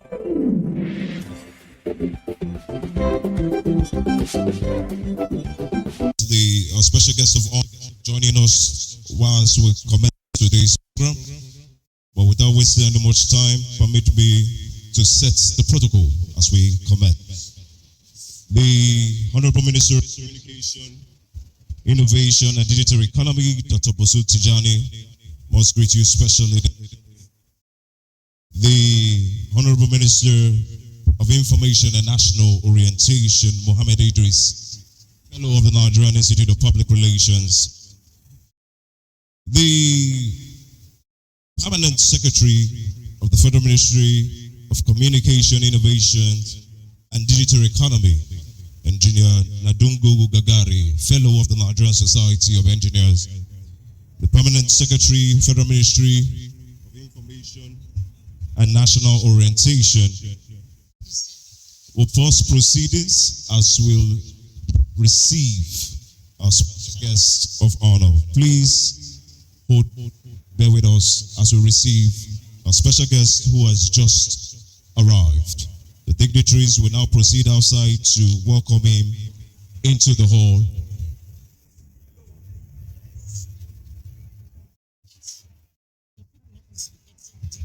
Our special guest of honor joining us whilst we commence today's program. But without wasting any much time, permit me to set the protocol as we commence. The Honorable Minister of Communication, Innovation and Digital Economy, Dr. Bosu Tijani, must greet you specially. The Honorable Minister of Information and National Orientation, Mohammed Idris, Fellow of the Nigerian Institute of Public Relations. The Permanent Secretary of the Federal Ministry of Communication, Innovation and Digital Economy, Engineer Nadungu Gagari, Fellow of the Nigerian Society of Engineers. The Permanent Secretary, Federal Ministry of Information and National Orientation, will pause proceedings as we'll receive our special guest of honor. Please bear with us as we receive our special guest who has just arrived. The dignitaries will now proceed outside to welcome him into the hall.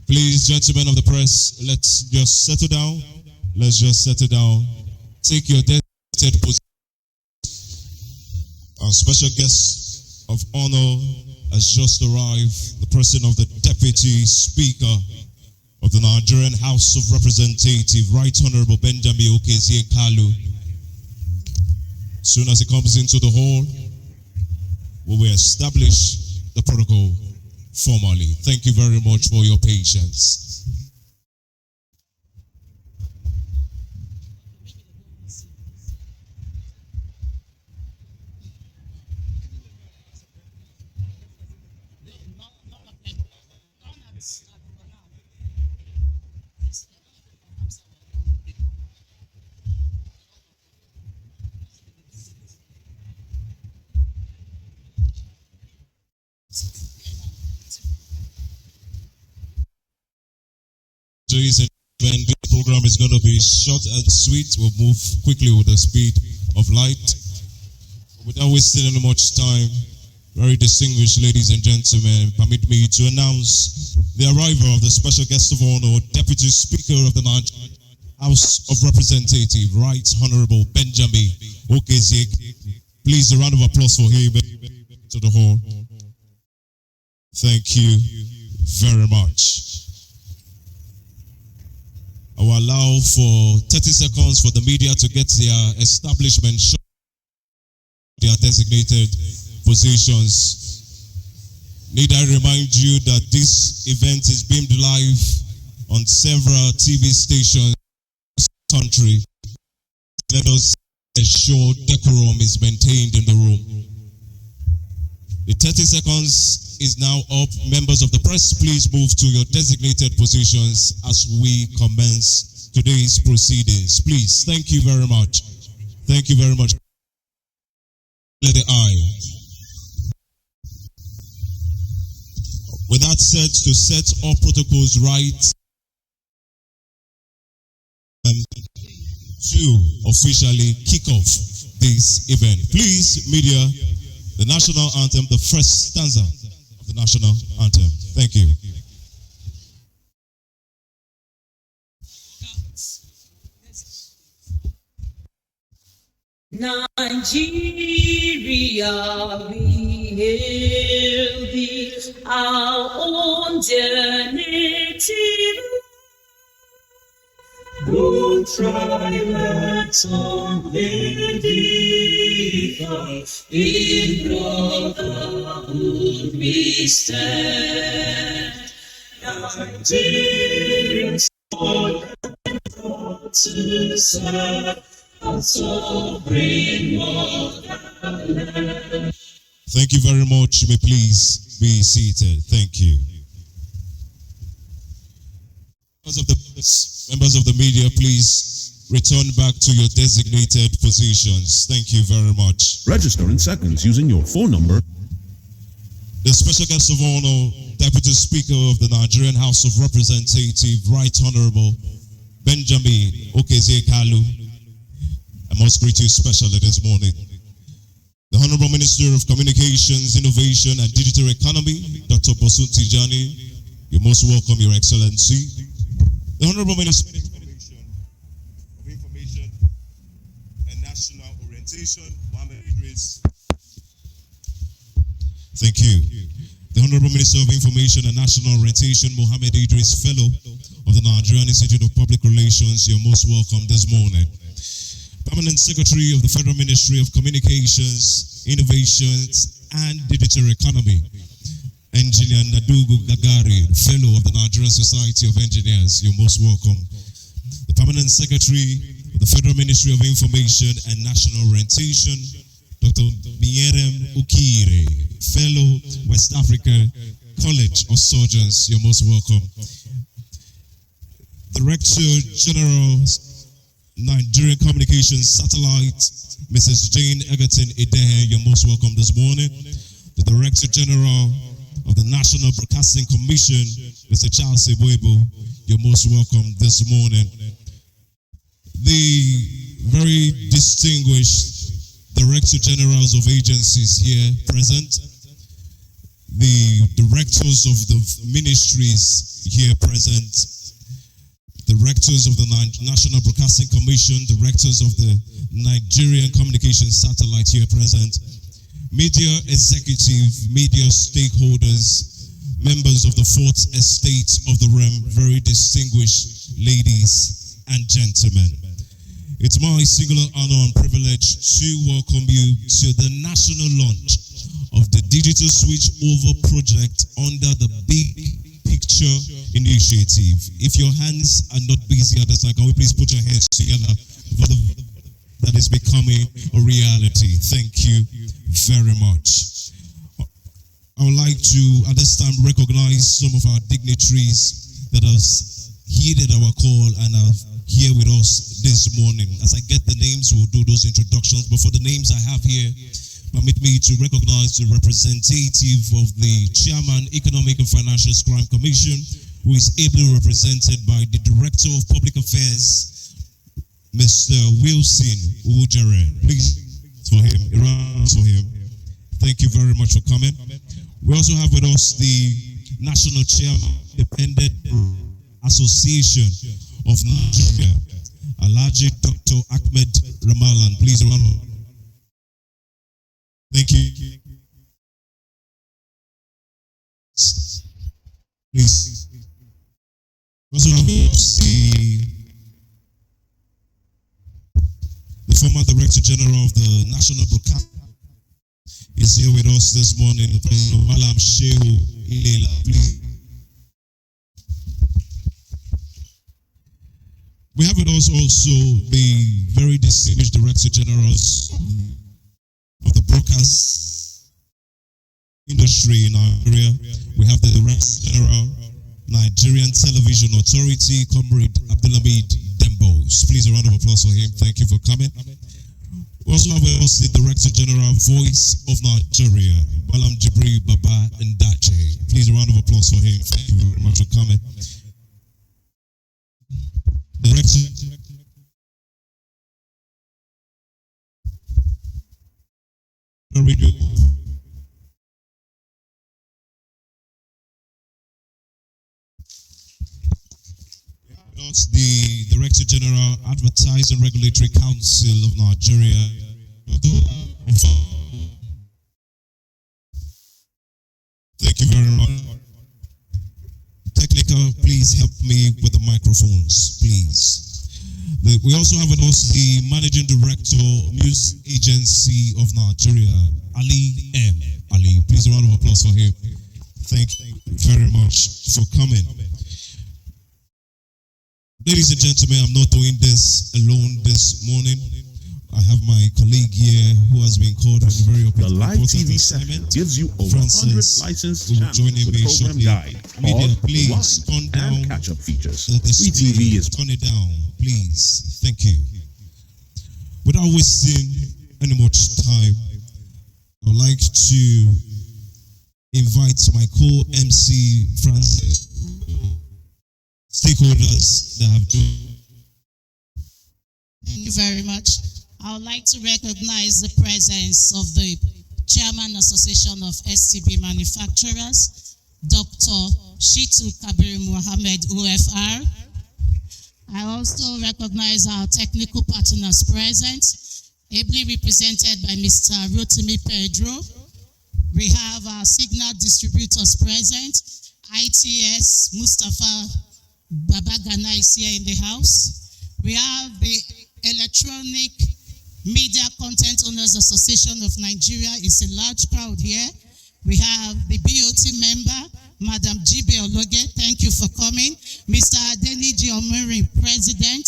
Please, gentlemen of the press, let's just settle down. Let's just settle down. Take your designated position. Our special guest of honor has just arrived, the person of the Deputy Speaker of the Nigerian House of Representatives, Right Honorable Benjamin Okezie Kalu. Soon as he comes into the hall, we will establish the protocol formally. Thank you very much for your patience. This program is going to be short and sweet. We'll move quickly with the speed of light. Without wasting any much time, very distinguished ladies and gentlemen, permit me to announce the arrival of the special guest of honor, Deputy Speaker of the Nigerian House of Representatives, Right Honorable Benjamin Okezie. Please, a round of applause for him to the hall. Thank you very much. I will allow for 30 seconds for the media to get their establishment shot, their designated positions. Need I remind you that this event is beamed live on several TV stations in the country. Let us ensure decorum is maintained in the room. The 30 seconds is now up. Members of the press, please move to your designated positions as we commence today's proceedings. Please, thank you very much. Thank you very much. Let the eye. With that said, to set all protocols right, and to officially kick off this event. Please, media, the national anthem, the first stanza of the national anthem. Thank you. Nigeria, we hail thee, our own dear native. No tribes of Leviticus, in brotherhood we stand. Nigerians all to serve our sovereign motherland. Thank you very much. You may please be seated. Thank you. Members of the media, please return back to your designated positions. Thank you very much. Register in seconds using your phone number. The special guest of honor, Deputy Speaker of the Nigerian House of Representatives, Right Honorable Benjamin Okezekalu. I must greet you specially this morning. The Honorable Minister of Communications, Innovation and Digital Economy, Dr. Bosun Tijani. You're most welcome, Your Excellency. The Honorable Minister of Information and National Orientation, Mohammed Idris. Thank you. The Honorable Minister of Information and National Orientation, Mohammed Idris, Fellow of the Nigerian Institute of Public Relations, you're most welcome this morning. Permanent Secretary of the Federal Ministry of Communications, Innovations and Digital Economy, Engineer Nadugu Gagari, Fellow of the Nigerian Society of Engineers, you're most welcome. The Permanent Secretary of the Federal Ministry of Information and National Orientation, Dr. Mierem Ukire, Fellow, West Africa College of Surgeons, you're most welcome. Director General, Nigerian Communications Satellite, Mrs. Jane Egerton Idehe, you're most welcome this morning. The Director General of the National Broadcasting Commission, Mr. Charles Sebwebo, you're most welcome this morning. The very distinguished Director Generals of agencies here present, the directors of the ministries here present, directors of the National Broadcasting Commission, directors of the Nigerian Communications Satellite here present, media executive, media stakeholders, members of the Fourth Estate of the Realm, very distinguished ladies and gentlemen. It's my singular honor and privilege to welcome you to the national launch of the Digital Switchover project under the Big Picture Initiative. If your hands are not busy at this time, can we please put your hands together for that is becoming a reality? Thank you very much. I would like to, at this time, recognize some of our dignitaries that have heeded our call and are here with us this morning. As I get the names, we'll do those introductions. But for the names I have here, permit me to recognize the representative of the Chairman, Economic and Financial Crime Commission, who is ably represented by the Director of Public Affairs, Mr. Wilson Ujaren. Please, for him, a round for him. Thank you very much for coming. We also have with us the National Chairman, Independent Association of Nigeria, Alhaji Dr. Ahmed Ramalan. Please, round. Thank you. Please. Also have the former Director General of the National Broadcasting is here with us this morning, President Malam Shehu Ilela. Please. We have with us also the very distinguished Director Generals of the broadcast industry in Nigeria. We have the Director General, Nigerian Television Authority, Comrade Abdulhamid Dembos. Please, a round of applause for him. Thank you for coming. We also have with us the Director General, Voice of Nigeria, Balam Jibri Baba Ndache. Please, a round of applause for him. Thank you very much for coming. Director Radio. The Director General, Advertising Regulatory Council of Nigeria. Thank you very much. Technical, please help me with the microphones, please. We also have with us the Managing Director, News Agency of Nigeria, Ali M. Ali, please, a round of applause for him. Thank you very much for coming. Ladies and gentlemen, I'm not doing this alone this morning. I have my colleague here who has been called a very important The live TV session gives you over 100 licensed channels with program guide, Media, pause, please turn rewind, down and catch-up features. the Free TV is turn it down, please. Thank you. Without wasting any much time, I would like to invite my co-MC Francis, stakeholders that have joined Thank you very much. I would like to recognize the presence of the Chairman Association of STB Manufacturers, Dr. Shitu Kabir Mohammed, OFR. I also recognize our technical partners present, ably represented by Mr. Rotimi Pedro. We have our signal distributors present, ITS Mustafa Babagana is here in the house. We have the Electronic Media Content Owners Association of Nigeria. It's a large crowd here. We have the BOT member, Madam Jibe Ologe. Thank you for coming. Mr. Adeniji Omori, President.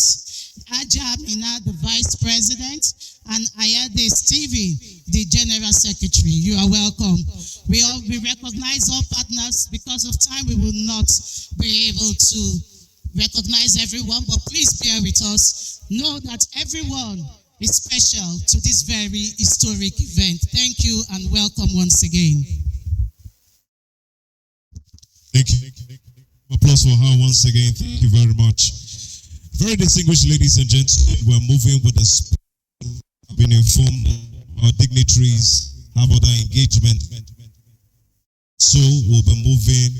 Aja Mina, the Vice President. And Ayade Stevie, the General Secretary. You are welcome. We recognize all partners. Because of time, we will not be able to recognize everyone, but please bear with us. Know that everyone is special to this very historic event. Thank you and welcome once again. Thank you. Applause for her once again. Thank you very much. Very distinguished ladies and gentlemen, we're moving with the speed. I've been informed our dignitaries have other engagement. So we'll be moving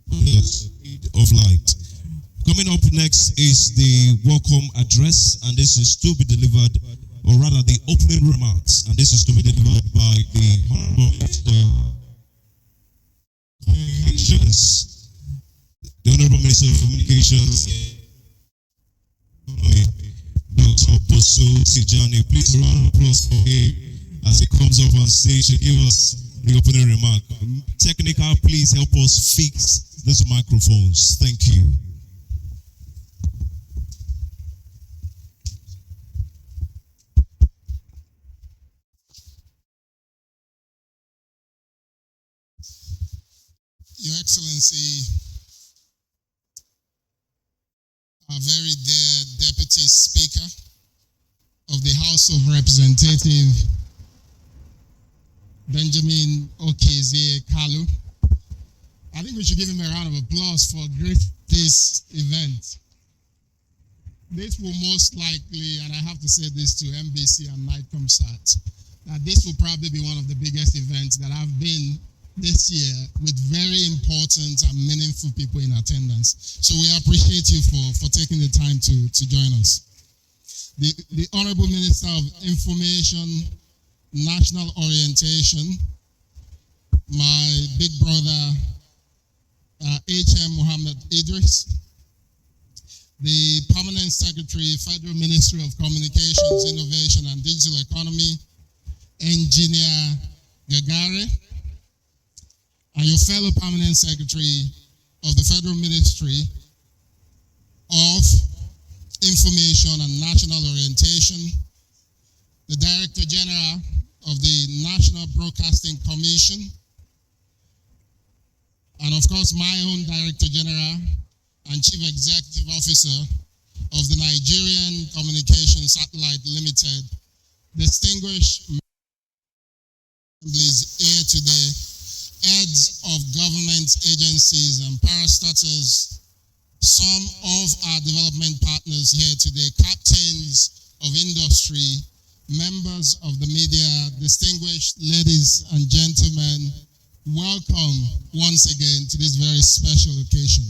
with the speed of light. Coming up next is the welcome address, and this is to be delivered, or rather the opening remarks, and this is to be delivered by the Honorable Minister of Communications, the Honorable Minister of Communications, Dr. Boso Sijani. Please round of applause for him as he comes up on stage to give us the opening remark. Technical, please help us fix these microphones. Thank you. Your Excellency, our very dear Deputy Speaker of the House of Representatives, Benjamin Okezie Kalu. I think we should give him a round of applause for this event. This will most likely, and I have to say this to MBC and Nightcomsat, that this will probably be one of the biggest events that I've been this year with very important and meaningful people in attendance. So we appreciate you for taking the time to join us. The Honorable Minister of Information, National Orientation, my big brother, H.M. Mohammed Idris, the Permanent Secretary, Federal Ministry of Communications, Innovation and Digital Economy, Engineer Gagare, and your fellow Permanent Secretary of the Federal Ministry of Information and National Orientation, the Director General of the National Broadcasting Commission, and of course my own Director General and Chief Executive Officer of the Nigerian Communications Satellite Limited, distinguished assemblies here today, heads of government agencies and parastatals, some of our development partners here today, captains of industry, members of the media, distinguished ladies and gentlemen, welcome once again to this very special occasion.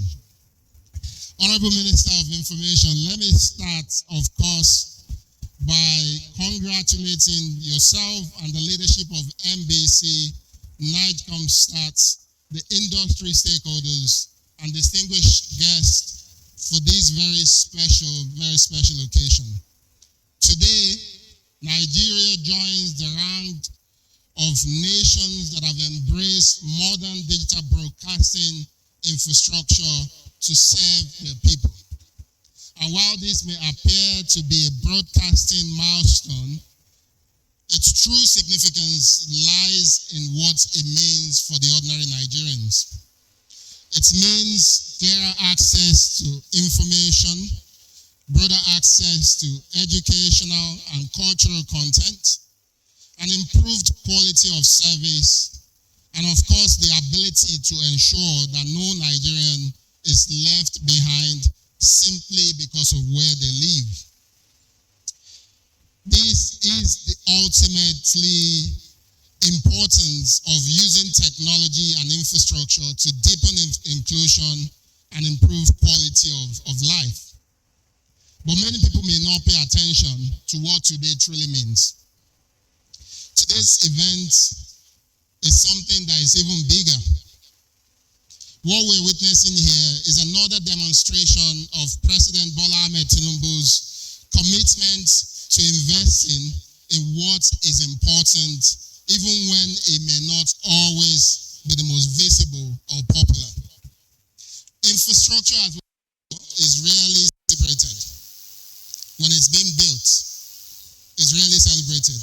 Honorable Minister of Information, let me start, of course, by congratulating yourself and the leadership of MBC, Nightcomsat, the industry stakeholders, and distinguished guests for this very special occasion. Today, Nigeria joins the rank of nations that have embraced modern digital broadcasting infrastructure to serve their people. And while this may appear to be a broadcasting milestone, its true significance lies in what it means for the ordinary Nigerians. It means clearer access to information, broader access to educational and cultural content, an improved quality of service, and of course the ability to ensure that no Nigerian is left behind simply because of where they live. This is the ultimately importance of using technology and infrastructure to deepen inclusion and improve quality of life. But many people may not pay attention to what today truly means. Today's event is something that is even bigger. What we're witnessing here is another demonstration of President Bola Ahmed Tinubu's commitment to investing in what is important, even when it may not always be the most visible or popular. Infrastructure as well is rarely celebrated. When it's being built, it's rarely celebrated.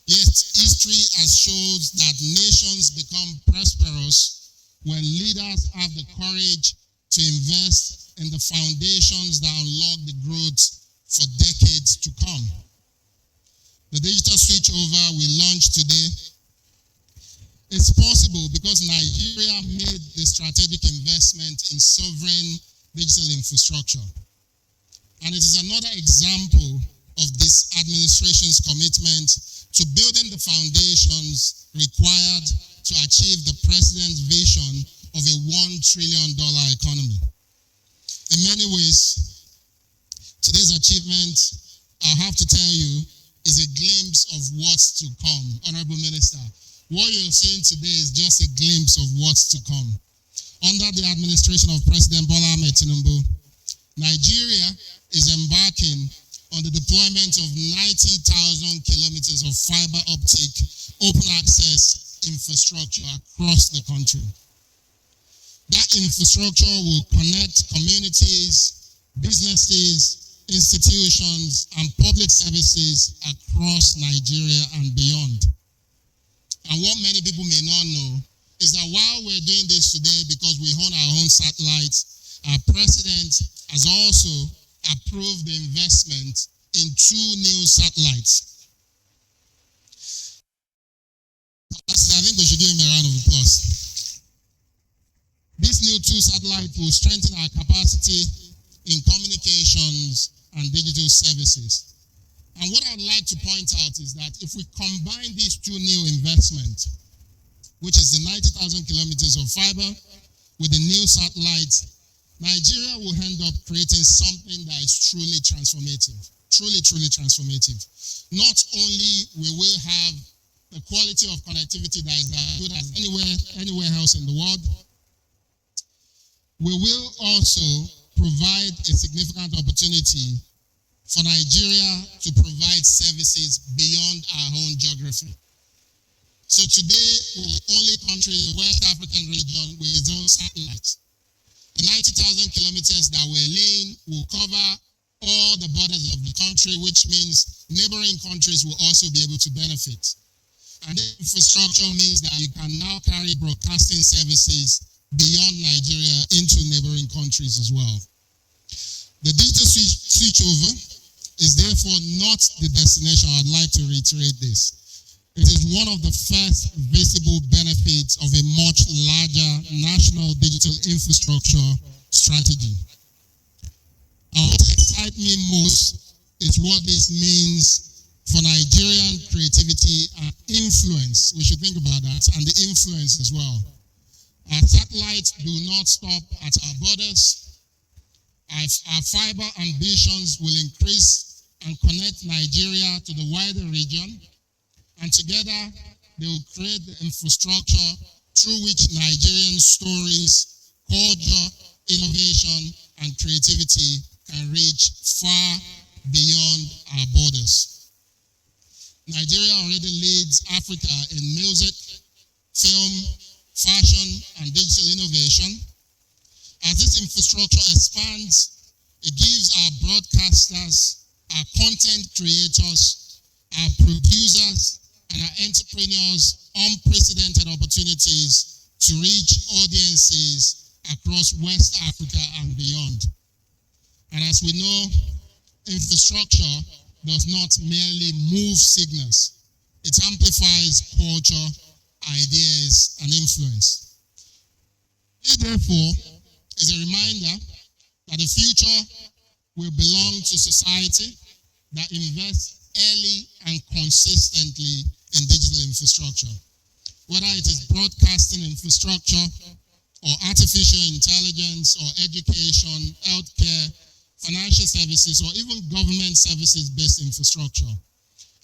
Yet history has shown that nations become prosperous when leaders have the courage to invest in the foundations that unlock the growth for decades to come. The digital switchover we launched today is possible because Nigeria made the strategic investment in sovereign digital infrastructure. And it is another example of this administration's commitment to building the foundations required to achieve the president's vision of a $1 trillion economy. In many ways, today's achievement, I'll have to tell you, is a glimpse of what's to come. Honorable Minister, what you're seeing today is just a glimpse of what's to come. Under the administration of President Bola Ahmed Tinubu, Nigeria is embarking on the deployment of 90,000 kilometers of fiber optic open access infrastructure across the country. That infrastructure will connect communities, businesses, institutions, and public services across Nigeria and beyond. And what many people may not know is that while we're doing this today because we own our own satellites, our president has also approved the investment in 2 new satellites. I think we should give him a round of applause. These new 2 satellites will strengthen our capacity in communications and digital services. And what I'd like to point out is that if we combine these 2 new investments, which is the 90,000 kilometers of fiber with the new satellites, Nigeria will end up creating something that is truly transformative. Truly, truly transformative. Not only will we have the quality of connectivity that is as good as anywhere else in the world, we will also provide a significant opportunity for Nigeria to provide services beyond our own geography. So today, we're the only country in the West African region with its own satellites. The 90,000 kilometers that we're laying will cover all the borders of the country, which means neighboring countries will also be able to benefit. And the infrastructure means that you can now carry broadcasting services beyond Nigeria into neighboring countries as well. The digital switchover is therefore not the destination. I'd like to reiterate this. It is one of the first visible benefits of a much larger national digital infrastructure strategy. And what excites me most is what this means for Nigerian creativity and influence. We should think about that, and the influence as well. Our satellites do not stop at our borders. Our fiber ambitions will increase and connect Nigeria to the wider region, and together they will create the infrastructure through which Nigerian stories, culture, innovation, and creativity can reach far beyond our borders. Nigeria already leads Africa in music, film, fashion, and digital innovation. As this infrastructure expands, it gives our broadcasters, our content creators, our producers, and our entrepreneurs unprecedented opportunities to reach audiences across West Africa and beyond. And as we know, infrastructure does not merely move signals, it amplifies culture, ideas, and influence. It therefore is a reminder that the future will belong to society that invests early and consistently in digital infrastructure. Whether it is broadcasting infrastructure or artificial intelligence or education, healthcare, financial services, or even government services-based infrastructure.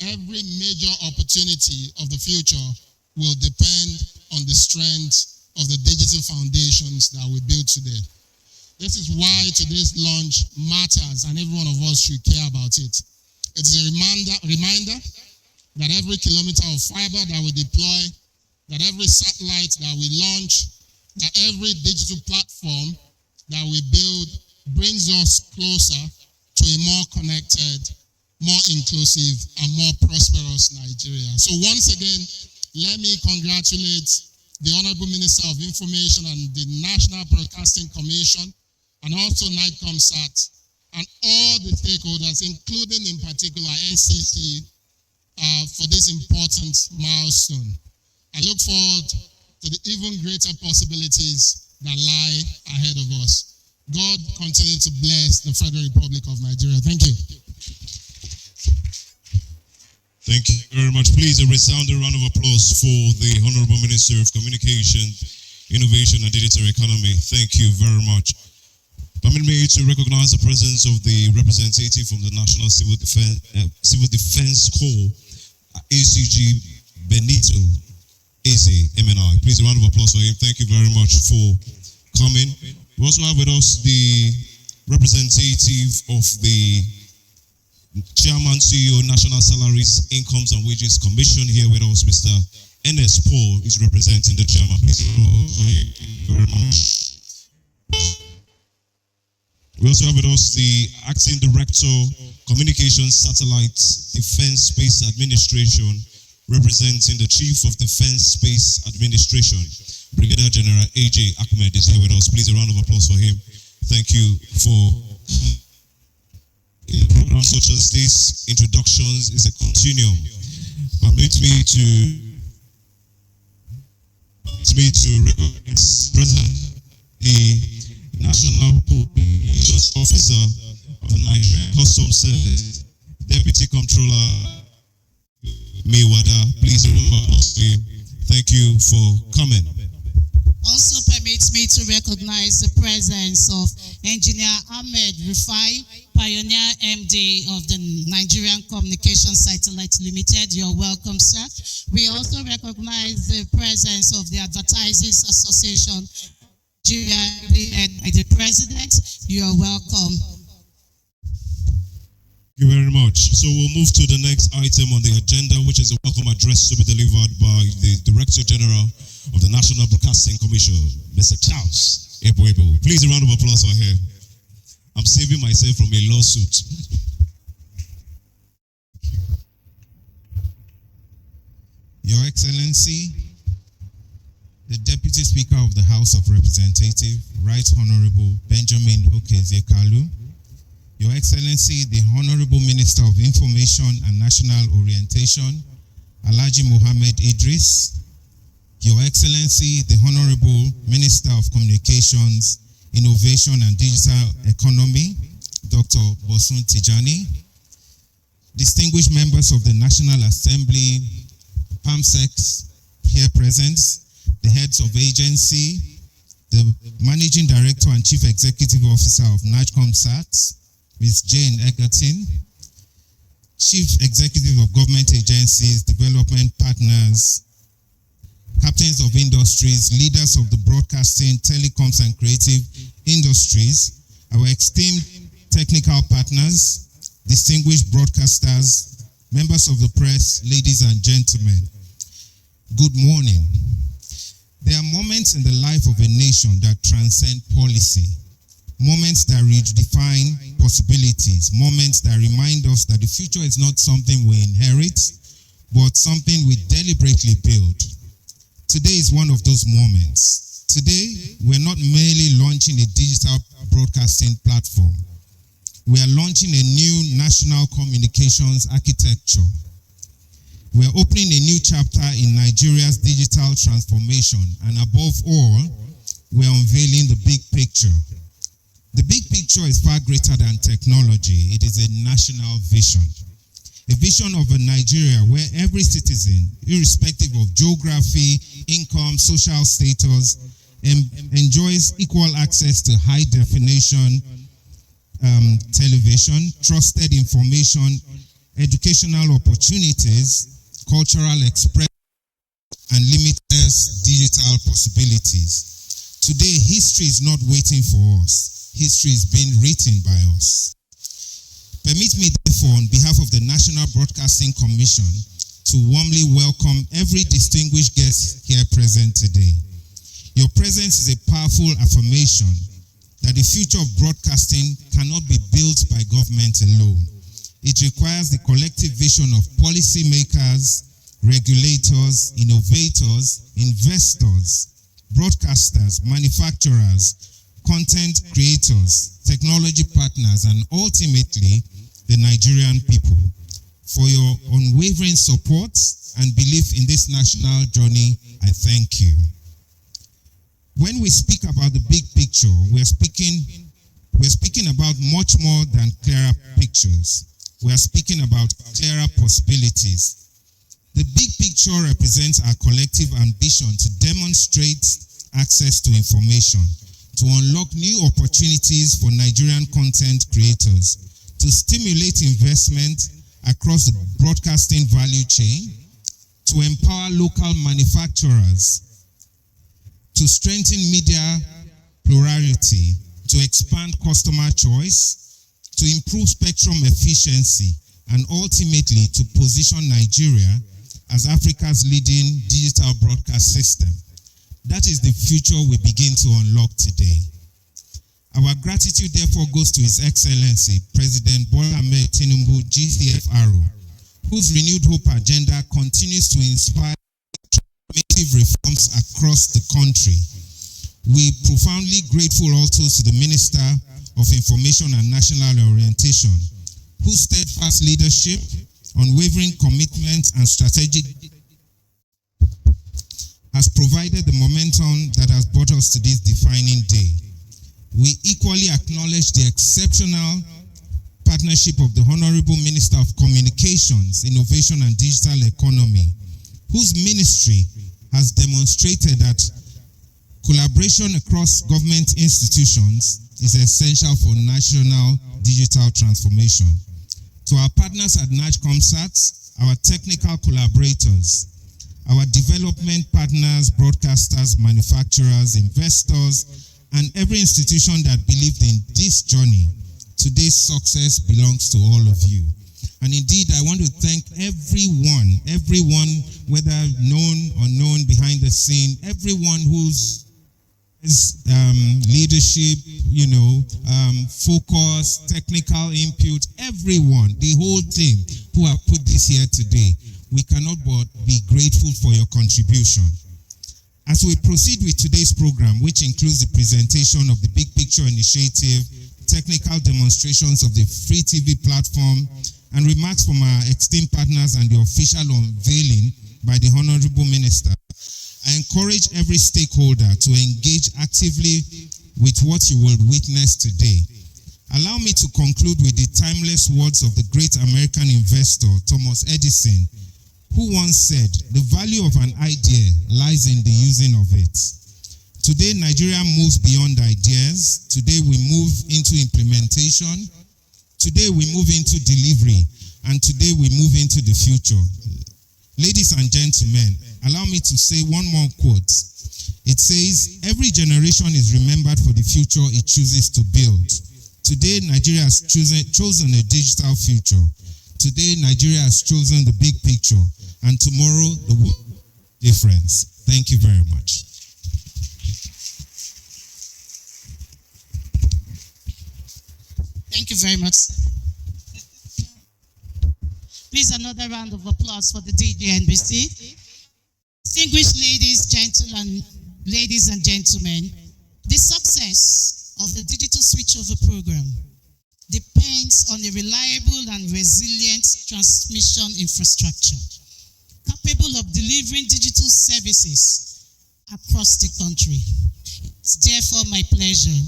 Every major opportunity of the future will depend on the strength of the digital foundations that we build today. This is why today's launch matters and every one of us should care about it. It's a reminder that every kilometer of fiber that we deploy, that every satellite that we launch, that every digital platform that we build brings us closer to a more connected, more inclusive, and more prosperous Nigeria. So once again, let me congratulate the Honorable Minister of Information and the National Broadcasting Commission, and also NICOMSAT, and all the stakeholders, including in particular NCC, for this important milestone. I look forward to the even greater possibilities that lie ahead of us. God continue to bless the Federal Republic of Nigeria. Thank you. Thank you very much. Please, a resounding round of applause for the Honorable Minister of Communication, Innovation and Digital Economy. Thank you very much. Permit me to recognize the presence of the representative from the National Civil Defense Corps, ACG Benito Eze, MNI. Please, a round of applause for him. Thank you very much for coming. We also have with us the representative of the Chairman, CEO, National Salaries, Incomes and Wages Commission here with us, Mr. N.S. Paul is representing the chairman. Please, thank you very much. We also have with us the Acting Director, Communications Satellite Defense Space Administration, representing the Chief of Defense Space Administration, Brigadier General A.J. Ahmed is here with us. Please, a round of applause for him. Thank you for programs such as this. Introductions is a continuum. Permit me to recognize President, the National Police Officer of the Nigerian Customs Service, Deputy Comptroller Mewada. Please remember us. Thank you for coming. Also permits me to recognize the presence of Engineer Ahmed Rufai, Pioneer MD of the Nigerian Communication Satellite Limited. You're welcome, sir. We also recognize the presence of the Advertisers Association, Nigeria, and the President. You're welcome. Thank you very much. So we'll move to the next item on the agenda, which is a welcome address to be delivered by the Director General of the National Broadcasting Commission, Mr. Charles Ebo. Please, a round of applause for him. I'm saving myself from a lawsuit. Your Excellency, the Deputy Speaker of the House of Representatives, Right Honorable Benjamin Okezekalu, Your Excellency, the Honorable Minister of Information and National Orientation, Alhaji Mohammed Idris, Your Excellency, the Honorable Minister of Communications, Innovation and Digital Economy, Dr. Bosun Tijani, distinguished members of the National Assembly, PAMSECs here present, the heads of agency, the Managing Director and Chief Executive Officer of NAJCOMSAT, Ms. Jane Egerton, Chief Executive of Government Agencies, Development Partners, Captains of Industries, leaders of the broadcasting, telecoms, and creative industries, our esteemed technical partners, distinguished broadcasters, members of the press, ladies and gentlemen, good morning. There are moments in the life of a nation that transcend policy, moments that redefine possibilities, moments that remind us that the future is not something we inherit, but something we deliberately build. Today is one of those moments. Today, we're not merely launching a digital broadcasting platform. We are launching a new national communications architecture. We're opening a new chapter in Nigeria's digital transformation, and above all, we're unveiling the big picture. The big picture is far greater than technology. It is a national vision. A vision of a Nigeria where every citizen, irrespective of geography, income, social status, enjoys equal access to high-definition television, trusted information, educational opportunities, cultural expression, and limitless digital possibilities. Today, history is not waiting for us. History is being written by us. Permit me, therefore, on behalf of the National Broadcasting Commission, to warmly welcome every distinguished guest here present today. Your presence is a powerful affirmation that the future of broadcasting cannot be built by government alone. It requires the collective vision of policymakers, regulators, innovators, investors, broadcasters, manufacturers, content creators, technology partners, and ultimately, the Nigerian people, for your unwavering support and belief in this national journey. I thank you. When we speak about the big picture, we're speaking about much more than clearer pictures. We are speaking about clearer possibilities. The big picture represents our collective ambition to demonstrate access to information, to unlock new opportunities for Nigerian content creators, to stimulate investment across the broadcasting value chain, to empower local manufacturers, to strengthen media plurality, to expand customer choice, to improve spectrum efficiency, and ultimately to position Nigeria as Africa's leading digital broadcast system. That is the future we begin to unlock today. Our gratitude therefore goes to His Excellency, President Bola Ahmed Tinubu, GCFRO, whose renewed hope agenda continues to inspire transformative reforms across the country. We profoundly grateful also to the Minister of Information and National Orientation, whose steadfast leadership, unwavering commitment, and strategic has provided the momentum that has brought us to this defining day. We equally acknowledge the exceptional partnership of the Honorable Minister of Communications, Innovation and Digital Economy, whose ministry has demonstrated that collaboration across government institutions is essential for national digital transformation. To our partners at NAJCOMSAT, our technical collaborators, our development partners, broadcasters, manufacturers, investors, and every institution that believed in this journey, today's success belongs to all of you. And indeed, I want to thank everyone, whether known or unknown behind the scene, everyone whose leadership, focus, technical input, everyone, the whole team who have put this here today. We cannot but be grateful for your contribution. As we proceed with today's program, which includes the presentation of the Big Picture Initiative, technical demonstrations of the Free TV platform, and remarks from our esteemed partners and the official unveiling by the Honorable Minister, I encourage every stakeholder to engage actively with what you will witness today. Allow me to conclude with the timeless words of the great American investor, Thomas Edison, who once said, "The value of an idea lies in the using of it." Today, Nigeria moves beyond ideas. Today, we move into implementation. Today, we move into delivery. And today, we move into the future. Ladies and gentlemen, allow me to say one more quote. It says, "Every generation is remembered for the future it chooses to build." Today, Nigeria has chosen a digital future. Today, Nigeria has chosen the big picture. And tomorrow, the world difference. Thank you very much. Thank you very much. Please, another round of applause for the DGNBC. Distinguished ladies and gentlemen, the success of the digital switchover program depends on a reliable and resilient transmission infrastructure capable of delivering digital services across the country. It's therefore my pleasure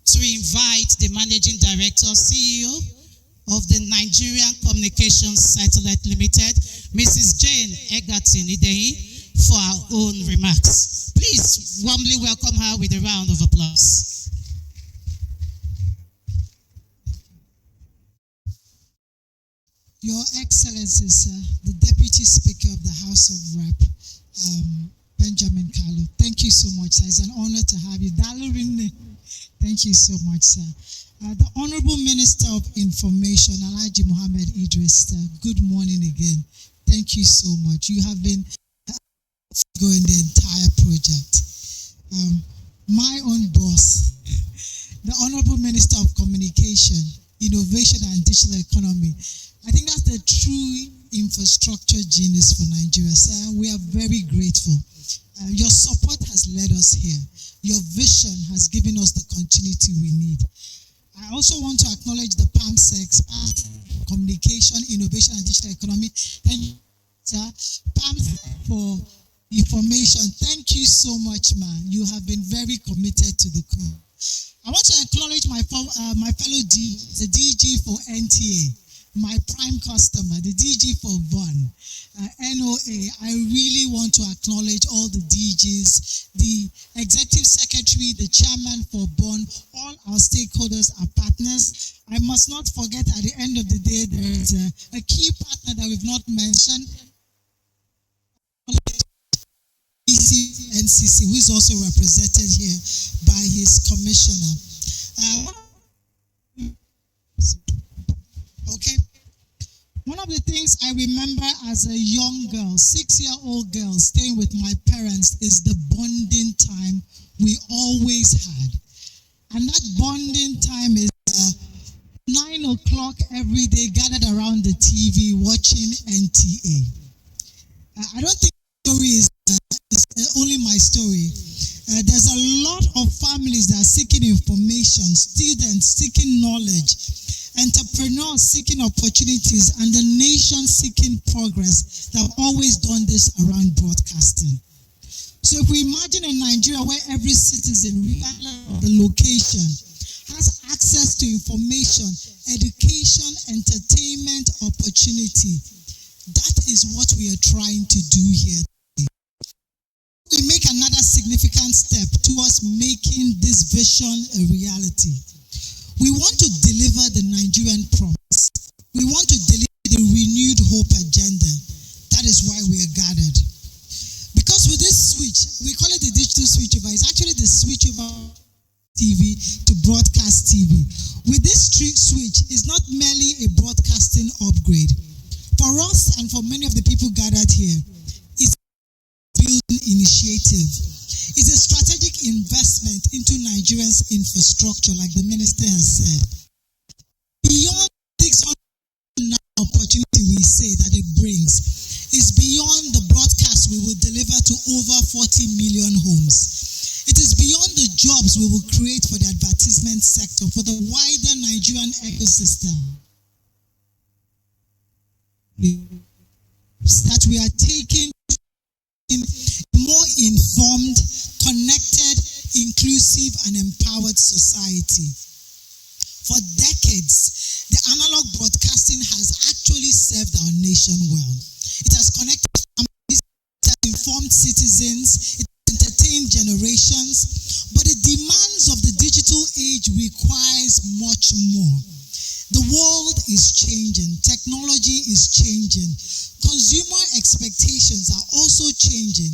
to invite the Managing Director, CEO of the Nigerian Communications Satellite Limited, Mrs. Jane Egerton Idehi, for our own remarks. Please warmly welcome her with a round of applause. Your Excellency, sir, the Deputy Speaker of the House of Rep, Benjamin Kalu, thank you so much, sir. It's an honor to have you. Thank you so much, sir. The Honorable Minister of Information, Alhaji Mohammed Idris, sir, good morning again. Thank you so much. You have been going the entire project. My own boss, the Honorable Minister of Communication, Innovation and Digital Economy. I think that's the true infrastructure genius for Nigeria, sir. We are very grateful. Your support has led us here. Your vision has given us the continuity we need. I also want to acknowledge the PAMSEC, Communication, Innovation and Digital Economy. Thank you, sir. PAMSEC for information. Thank you so much, man. You have been very committed to the cause. I want to acknowledge my fellow the DG for NTA. My prime customer, the DG for VON, NOA. I really want to acknowledge all the DGs, the Executive Secretary, the Chairman for VON, all our stakeholders, our partners. I must not forget at the end of the day, there is a key partner that we've not mentioned, NCC, who is also represented here by his commissioner. Okay. One of the things I remember as a young girl, 6-year-old girl, staying with my parents is the bonding time we always had. And that bonding time is 9 o'clock every day, gathered around the TV watching NTA. I don't think the story is only my story. There's a lot of families that are seeking information, students seeking knowledge, entrepreneurs seeking opportunities, and the nation seeking progress that have always done this around broadcasting. So if we imagine a Nigeria where every citizen, regardless of the location, has access to information, education, entertainment, opportunity, that is what we are trying to do here today. We make another significant step towards making this vision a reality. We want to deliver the Nigerian promise. We want to deliver the renewed hope agenda. That is why we are gathered. Because with this switch, we call it the digital switchover. It's actually the switchover TV to broadcast TV. With this switch, it's not merely a broadcasting upgrade. For us and for many of the people gathered here, it's a building initiative. It's a strategic investment into Nigerians' infrastructure, like the minister has said. Beyond 600 opportunity we say that it brings, is beyond the broadcast we will deliver to over 40 million homes. It is beyond the jobs we will create for the advertisement sector, for the wider Nigerian ecosystem. That we are taking more informed, connected, inclusive, and empowered society. For decades, the analog broadcasting has actually served our nation well. It has connected families, it has informed citizens, it has entertained generations, but the demands of the digital age requires much more. The world is changing, technology is changing, consumer expectations are also changing,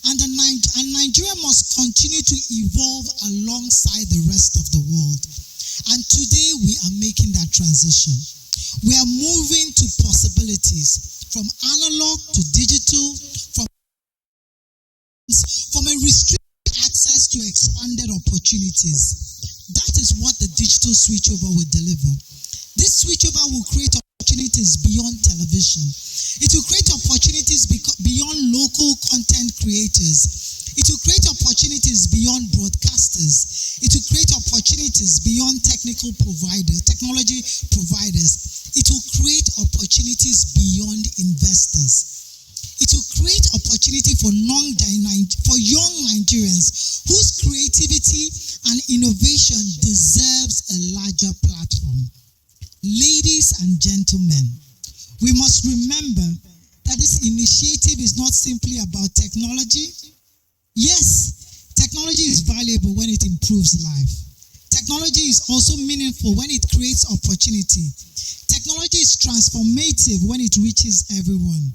and Nigeria must continue to evolve alongside the rest of the world. And today we are making that transition. We are moving to possibilities, from analog to digital, from a restricted access to expanded opportunities. That is what the digital switchover will deliver. This switchover will create opportunities beyond television. It will create opportunities beyond local content creators. It will create opportunities beyond broadcasters. It will create opportunities beyond technology providers. It will create opportunities beyond investors. It will create opportunity for young Nigerians whose creativity and innovation deserves a larger platform. Ladies and gentlemen, we must remember that this initiative is not simply about technology. Yes, technology is valuable when it improves life. Technology is also meaningful when it creates opportunity. Technology is transformative when it reaches everyone.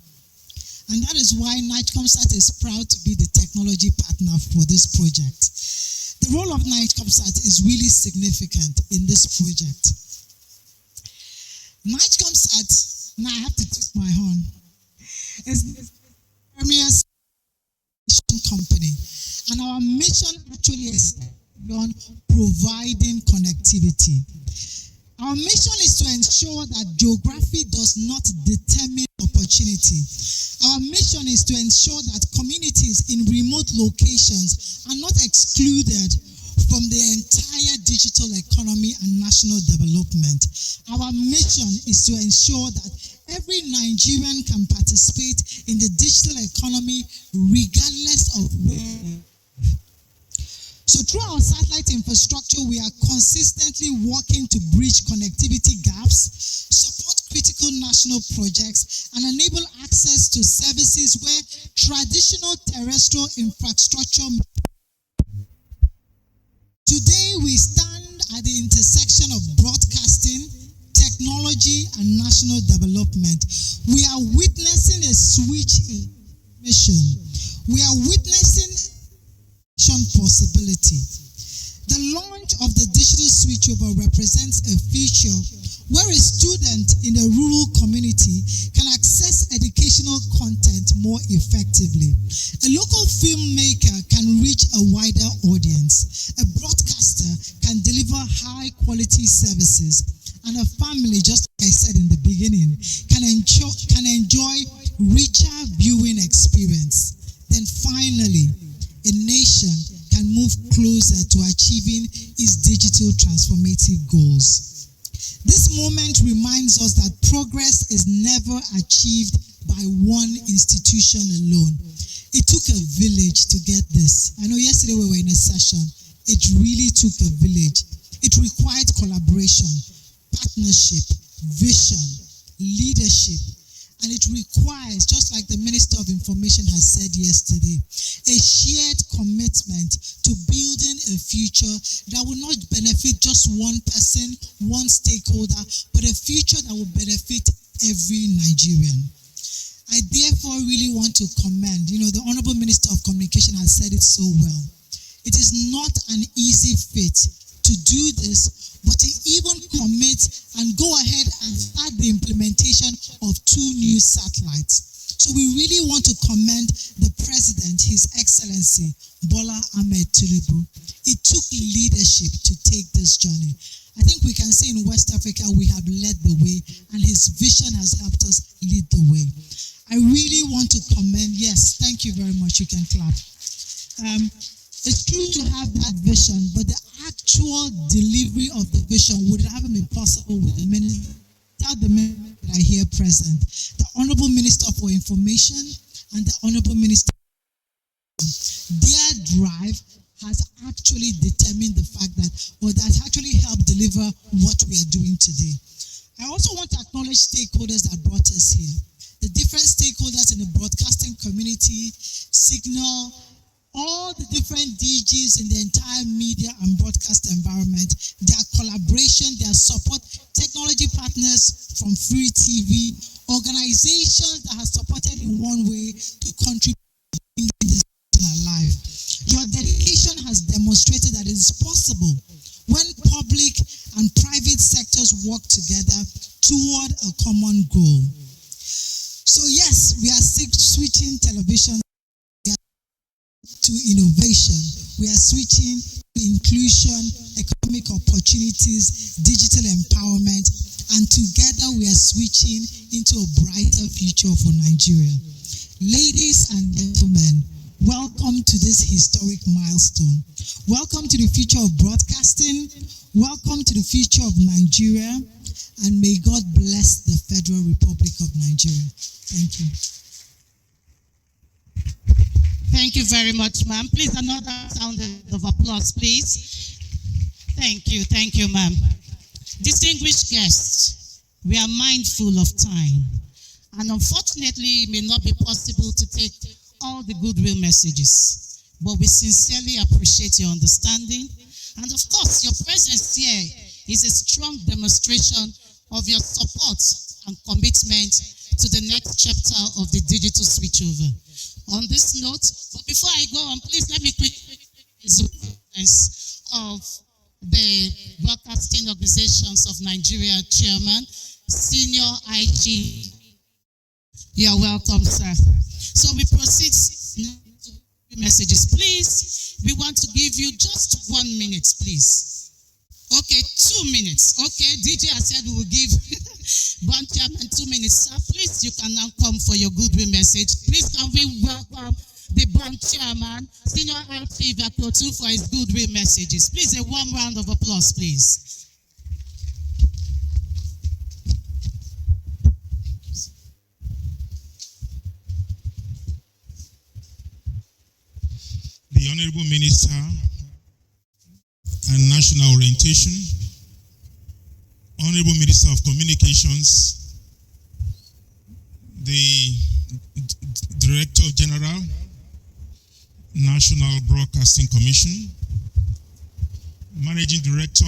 And that is why NIGECOMSAT is proud to be the technology partner for this project. The role of NIGECOMSAT is really significant in this project. NIGECOMSAT, now I have to toot my horn, is the premier company. And our mission actually is on providing connectivity. Our mission is to ensure that geography does not determine opportunity. Our mission is to ensure that communities in remote locations are not excluded from the entire digital economy and national development. Our mission is to ensure that every Nigerian can participate in the digital economy regardless of where. So through our satellite infrastructure, we are consistently working to bridge connectivity gaps, support critical national projects, and enable access to services where traditional terrestrial infrastructure. Today, we stand at the intersection of broadcasting, technology, and national development. We are witnessing a switch in mission. We are witnessing possibility. The launch of the digital switchover represents a future where a student in a rural community can access educational content more effectively. A local filmmaker can reach a wider audience. A broadcaster can deliver high-quality services. And a family, just like I said in the beginning, can enjoy richer viewing experience. Then finally, a nation can move closer to achieving its digital transformative goals. This moment reminds us that progress is never achieved by one institution alone. It took a village to get this. I know yesterday we were in a session. It really took a village. It required collaboration, partnership, vision, leadership. And it requires, just like the Minister of Information has said yesterday, a shared commitment to building a future that will not benefit just one person, one stakeholder, but a future that will benefit every Nigerian. I therefore really want to commend, the Honorable Minister of Communication has said it so well. It is not an easy feat to do this, but to even commit and go ahead and start the implementation of 2 new satellites. So we really want to commend the President, His Excellency, Bola Ahmed Tinubu. It took leadership to take this journey. I think we can say in West Africa, we have led the way, and his vision has helped us lead the way. I really want to commend, yes, thank you very much, you can clap. It's true to have that vision, but the actual delivery of the vision would have been possible with the minister, without the minister that are here present. The Honorable Minister for Information and the Honorable Minister, their drive has actually determined the fact that, or that actually helped deliver what we are doing today. I also want to acknowledge stakeholders that brought us here. The different stakeholders in the broadcasting community, Signal, all the different DGs in the entire media and broadcast environment, their collaboration, their support, technology partners from Free TV, organizations that have supported in one way to contribute to bringing this alive. Your dedication has demonstrated that it is possible when public and private sectors work together toward a common goal. So yes, we are switching television to innovation. We are switching to inclusion, economic opportunities, digital empowerment, and together we are switching into a brighter future for Nigeria. Ladies and gentlemen, welcome to this historic milestone. Welcome to the future of broadcasting. Welcome to the future of Nigeria. And may God bless the Federal Republic of Nigeria. Thank you. Thank you very much, ma'am. Please, another sound of applause, please. Thank you, ma'am. Distinguished guests, we are mindful of time, and unfortunately, it may not be possible to take all the goodwill messages, but we sincerely appreciate your understanding. And of course, your presence here is a strong demonstration of your support and commitment to the next chapter of the digital switchover. On this note, but before I go on, please let me quickly of the Broadcasting Organizations of Nigeria Chairman, Senior IG. You are welcome, sir. So we proceed to messages. Please, we want to give you just 1 minute, please. Okay, 2 minutes. Okay, DJ has said we will give Bond Chairman 2 minutes. Sir, please, you can now come for your goodwill message. Please, can we welcome the Bond Chairman, Senior IT Vakotu, for his goodwill messages. Please, a warm round of applause, please. The Honorable Minister and National Orientation, Honorable Minister of Communications, the Director General, National Broadcasting Commission, Managing Director,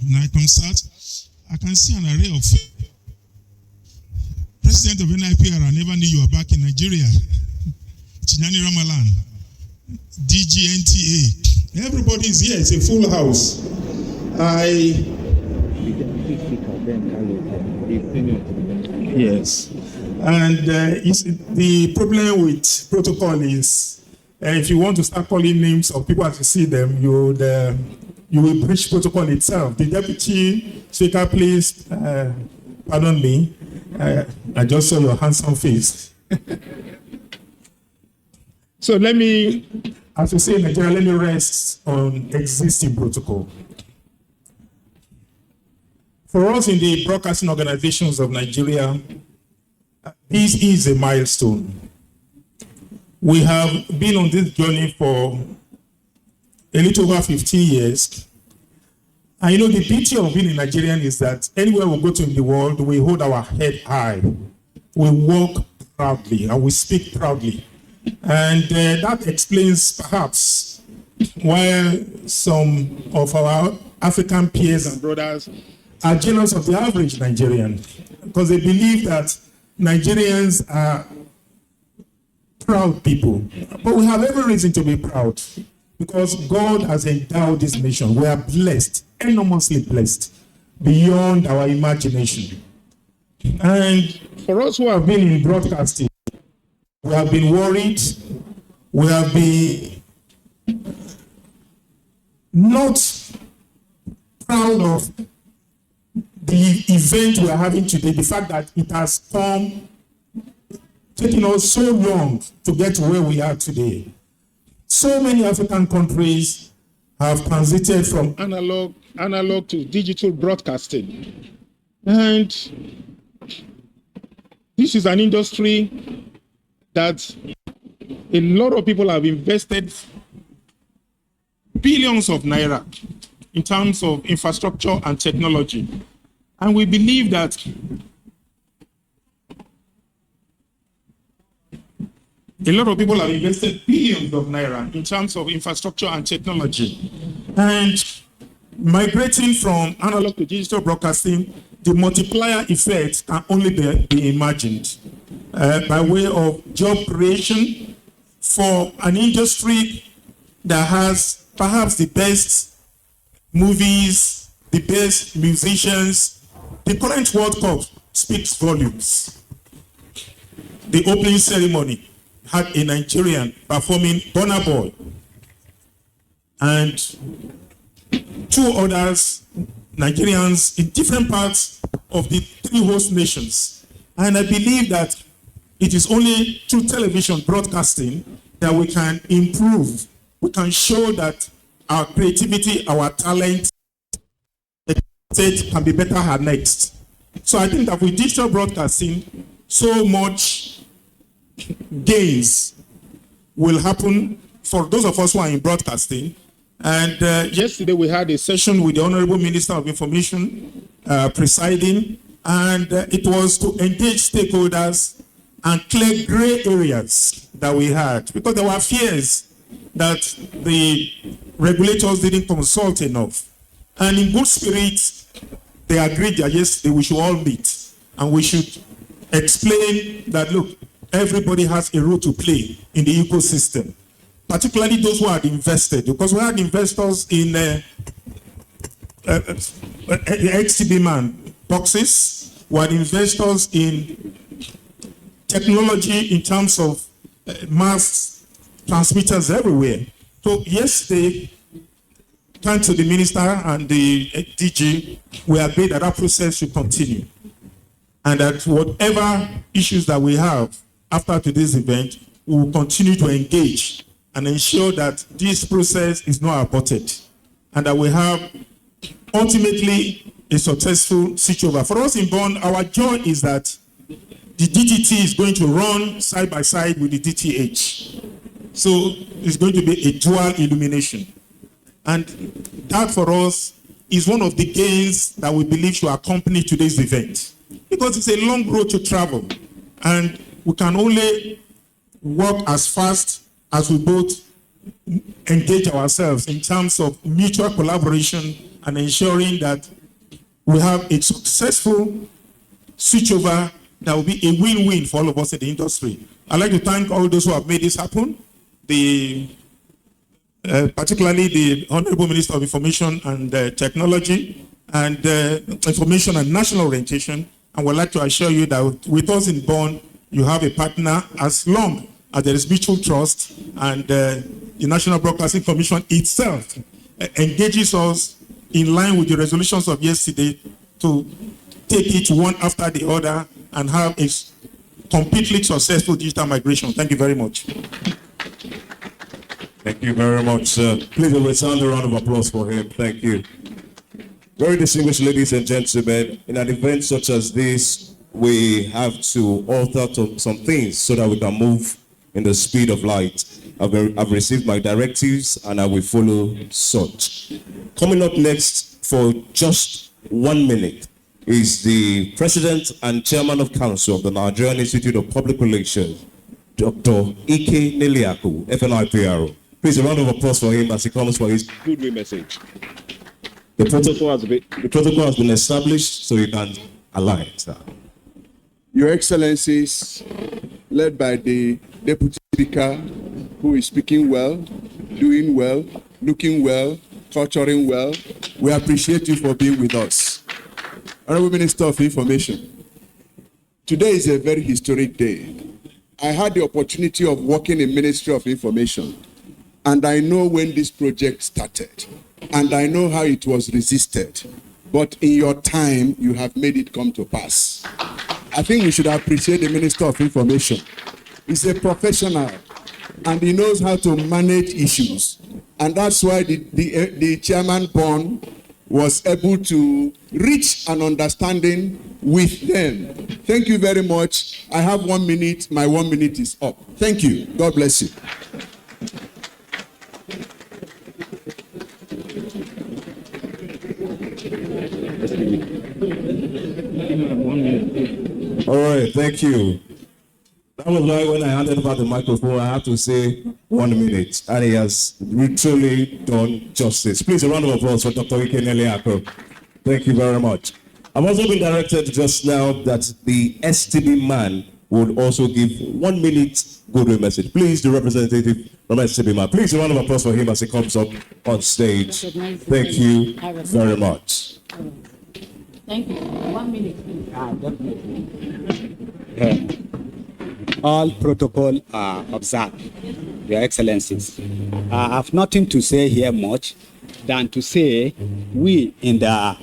NICOMSAT. I can see an array of President of NIPR. I never knew you were back in Nigeria. Chinani Ramalan, DGNTA. Everybody is here. It's a full house. Yes. And the problem with protocol is if you want to start calling names of people as you see them, you will breach protocol itself. The Deputy Speaker, please, pardon me, I just saw your handsome face. So let me, as we say in Nigeria, let me rest on existing protocol. For us in the broadcasting organizations of Nigeria, this is a milestone. We have been on this journey for a little over 15 years. And you know, the beauty of being a Nigerian is that anywhere we go to in the world, we hold our head high. We walk proudly and we speak proudly. And that explains perhaps why some of our African peers and brothers are jealous of the average Nigerian, because they believe that Nigerians are proud people. But we have every reason to be proud, because God has endowed this nation. We are blessed, enormously blessed, beyond our imagination. And for us who have been in broadcasting, we have been worried, we have been not proud of the event we are having today, the fact that it has taken us so long to get to where we are today. So many African countries have transited from analog to digital broadcasting. And this is an industry that a lot of people have invested billions of naira in terms of infrastructure and technology. And we believe that a lot of people have invested billions of naira in terms of infrastructure and technology. And migrating from analog to digital broadcasting, the multiplier effect can only be imagined by way of job creation for an industry that has perhaps the best movies, the best musicians. The current World Cup speaks volumes. The opening ceremony had a Nigerian performing Burna Boy, and two others, Nigerians in different parts of the three host nations. And I believe that it is only through television broadcasting that we can improve. We can show that our creativity, our talent, can be better harnessed. So I think that with digital broadcasting, so much gains will happen for those of us who are in broadcasting. And yesterday we had a session with the Honorable Minister of Information presiding, and it was to engage stakeholders and clear gray areas that we had, because there were fears that the regulators didn't consult enough. And in good spirit, they agreed that yesterday we should all meet and we should explain that, look, everybody has a role to play in the ecosystem, particularly those who had invested, because we had investors in XTB Man boxes, we had investors in technology in terms of mass transmitters everywhere. So yesterday, thanks to the minister and the DG, we agreed that that process should continue, and that whatever issues that we have after today's event, we will continue to engage and ensure that this process is not aborted, and that we have ultimately a successful switchover. For us in Bond, our joy is that the DTT is going to run side by side with the DTH. So it's going to be a dual illumination. And that for us is one of the gains that we believe should accompany today's event, because it's a long road to travel, and we can only work as fast as we both engage ourselves in terms of mutual collaboration and ensuring that we have a successful switchover that will be a win-win for all of us in the industry. I'd like to thank all those who have made this happen, particularly the Honorable Minister of Information and Technology, and Information and National Orientation. And we'd like to assure you that with us in Bonn, you have a partner as long as there is mutual trust, and the National Broadcasting Commission itself engages us in line with the resolutions of yesterday to take it one after the other and have a completely successful digital migration. Thank you very much. Thank you very much, sir. Please a resounding round of applause for him. Thank you. Very distinguished ladies and gentlemen, in an event such as this, we have to alter some things so that we can move in the speed of light. I've received my directives and I will follow such. Coming up next for just 1 minute is the President and Chairman of Council of the Nigerian Institute of Public Relations, Dr. Ike Neliaku, FNIPRO. Please a round of applause for him as he comes for his goodwill message. The protocol has been established, so you can align, sir. Your Excellencies, led by the Deputy Speaker, who is speaking well, doing well, looking well, torturing well, we appreciate you for being with us. Honorable Minister of Information, today is a very historic day. I had the opportunity of working in Ministry of Information, and I know when this project started, and I know how it was resisted. But in your time, you have made it come to pass. I think we should appreciate the Minister of Information. He's a professional, and he knows how to manage issues. And that's why the Chairman Bond was able to reach an understanding with them. Thank you very much. I have 1 minute. My 1 minute is up. Thank you. God bless you. All right, thank you. That was why when I handed over the microphone, I had to say 1 minute, and he has literally done justice. Please, a round of applause for Dr. Ike Neliaku. Thank you very much. I've also been directed just now that the STB man would also give 1 minute goodwill message. Please, the representative from STB man. Please, a round of applause for him as he comes up on stage. Thank you very much. Thank you. 1 minute. All protocol are observed, Your Excellencies. I have nothing to say here much than to say we in the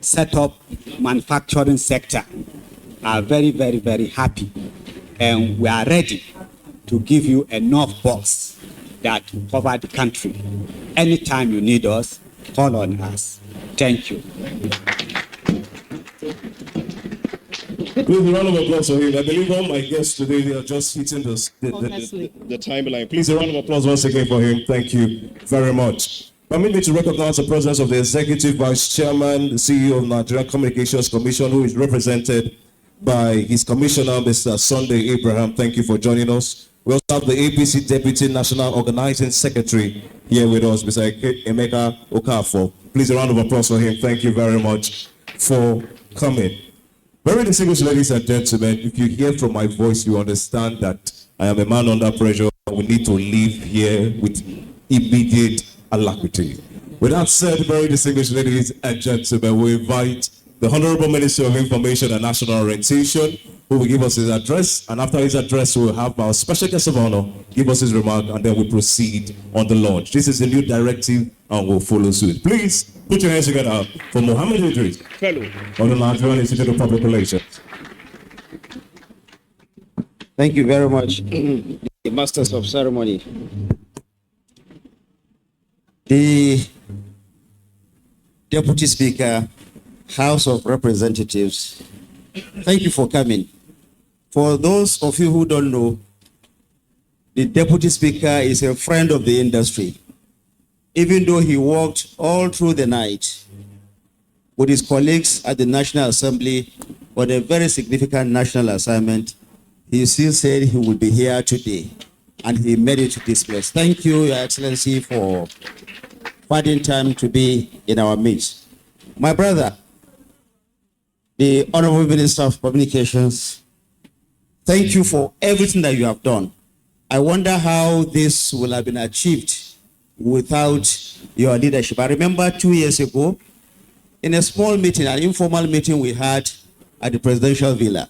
setup manufacturing sector are very, very, very happy, and we are ready to give you enough box that will cover the country. Anytime you need us, call on us. Thank you. Please, a round of applause for him. I believe all my guests today, they are just hitting the timeline. Please, a round of applause once again for him. Thank you very much. Permit me to recognize the presence of the Executive Vice Chairman, the CEO of Nigerian Communications Commission, who is represented by his Commissioner, Mr. Sunday Abraham. Thank you for joining us. We also have the APC Deputy National Organizing Secretary here with us, Mr. Emeka Okafor. Please, a round of applause for him. Thank you very much for coming. Very distinguished ladies and gentlemen, if you hear from my voice, you understand that I am a man under pressure. We need to leave here with immediate alacrity. With that said, very distinguished ladies and gentlemen, we invite the Honorable Minister of Information and National Orientation, who will give us his address, and after his address, we will have our special guest of honor give us his remark, and then we proceed on the launch. This is the new directive, and we'll follow suit. Please put your hands together for Mohammed Idris, fellow of the Nigerian Institute of Public Relations. Thank you very much, the Masters of Ceremony. The Deputy Speaker, House of Representatives, thank you for coming. For those of you who don't know, the Deputy Speaker is a friend of the industry. Even though he worked all through the night with his colleagues at the National Assembly on a very significant national assignment, he still said he would be here today, and he made it to this place. Thank you, Your Excellency, for finding time to be in our midst. My brother, the Honorable Minister of Communications, thank you for everything that you have done. I wonder how this will have been achieved without your leadership. I remember 2 years ago, in a small meeting, an informal meeting we had at the presidential villa,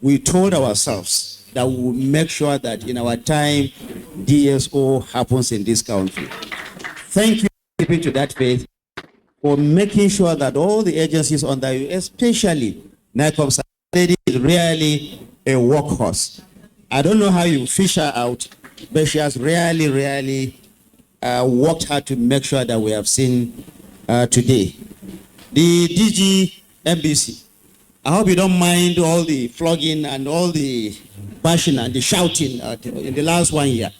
we told ourselves that we will make sure that in our time, DSO happens in this country. Thank you for keeping to that faith, for making sure that all the agencies under you, especially NICOM, is really a workhorse. I don't know how you fish her out, but she has really worked hard to make sure that we have seen today. The DG MBC, I hope you don't mind all the flogging and all the bashing and the shouting in the last 1 year.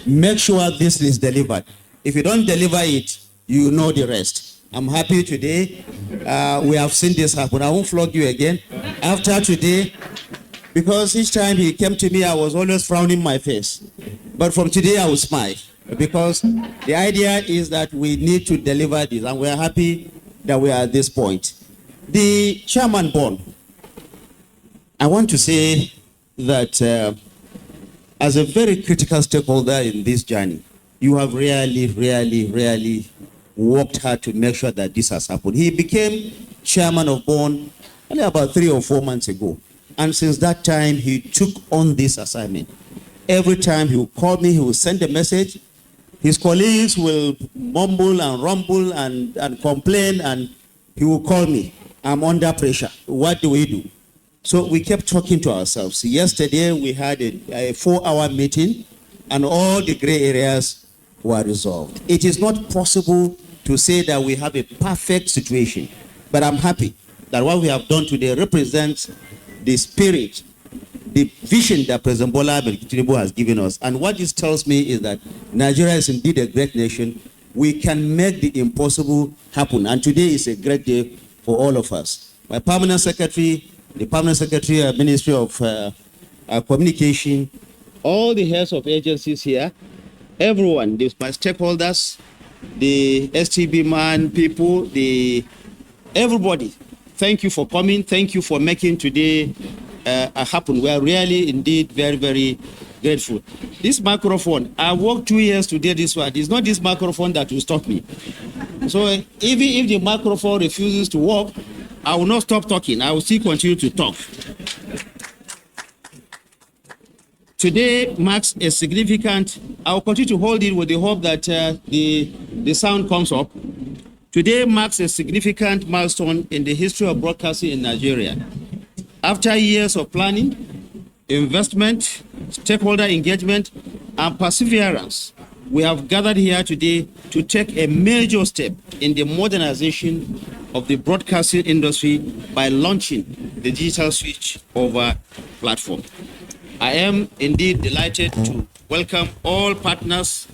Make sure this is delivered. If you don't deliver it, you know the rest. I'm happy today. We have seen this happen. I won't flog you again. After today, because each time he came to me, I was always frowning my face. But from today, I will smile. Because the idea is that we need to deliver this, and we are happy that we are at this point. The chairman born, I want to say that as a very critical stakeholder in this journey, you have really worked hard to make sure that this has happened. He became chairman of Bond only about 3 or 4 months ago. And since that time, he took on this assignment. Every time he will call me, he will send a message. His colleagues will mumble and rumble and complain, and he will call me. I'm under pressure. What do we do? So we kept talking to ourselves. Yesterday, we had a 4-hour meeting, and all the gray areas were resolved. It is not possible to say that we have a perfect situation, but I'm happy that what we have done today represents the spirit, the vision that President Bola Tinubu has given us. And what this tells me is that Nigeria is indeed a great nation. We can make the impossible happen. And today is a great day for all of us. My permanent secretary, the permanent secretary of Ministry of Communication, all the heads of agencies here, everyone, my stakeholders, the STB man people, everybody, thank you for coming. Thank you for making today happen. We are really indeed very grateful. This microphone, I worked 2 years to get this one. It's not this microphone that will stop me. So even if the microphone refuses to work, I will not stop talking. I will still continue to talk. Today marks a significant, I will continue to hold it with the hope that the sound comes up. Today marks a significant milestone in the history of broadcasting in Nigeria. After years of planning, investment, stakeholder engagement, and perseverance, we have gathered here today to take a major step in the modernization of the broadcasting industry by launching the digital Switchover platform. I am indeed delighted to welcome all partners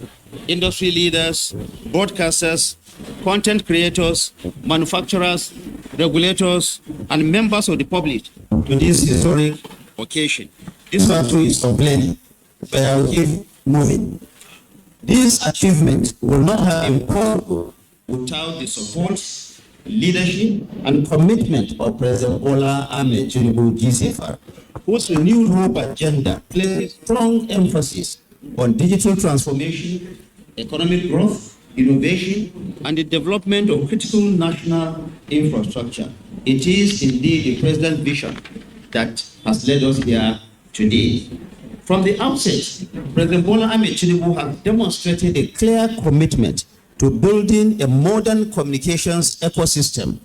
industry leaders, broadcasters, content creators, manufacturers, regulators, and members of the public to this historic occasion. This factory is complaining, but I'll keep moving. This achievement will not have been possible without the support, leadership, and commitment of President Bola Ahmed Tinubu GCFR, whose renewed hope agenda places strong emphasis on digital transformation, economic growth, innovation, and the development of critical national infrastructure. It is indeed the President's vision that has led us here today. From the outset, President Bola Ahmed Tinubu has demonstrated a clear commitment to building a modern communications ecosystem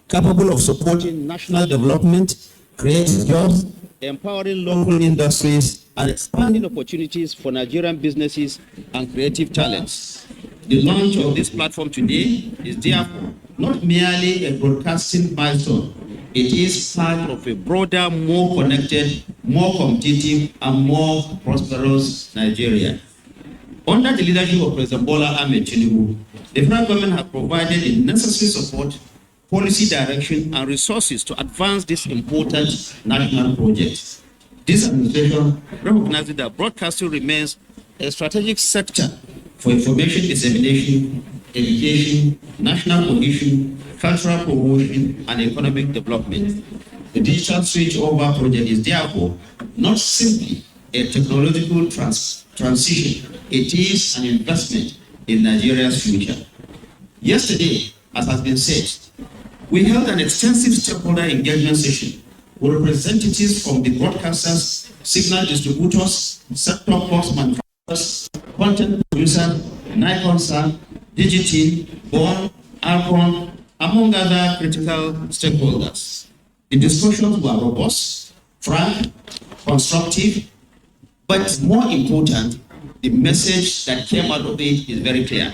capable of supporting national development, creating jobs, empowering local industries, and expanding opportunities for Nigerian businesses and creative talents. The launch of this platform today is therefore not merely a broadcasting milestone. It is part of a broader, more connected, more competitive, and more prosperous Nigeria. Under the leadership of President Bola Ahmed Tinubu, the federal government has provided the necessary support, policy direction, and resources to advance this important national project. This administration recognizes that broadcasting remains a strategic sector for information dissemination, education, national cohesion, cultural promotion, and economic development. The digital switchover project is therefore not simply a technological transition, it is an investment in Nigeria's future. Yesterday, as has been said, we held an extensive stakeholder engagement session with representatives from the broadcasters, signal distributors, set-top box manufacturers, content producers, Nikon, Digital, Born, Alcon, among other critical stakeholders. The discussions were robust, frank, constructive, but more important, the message that came out of it is very clear.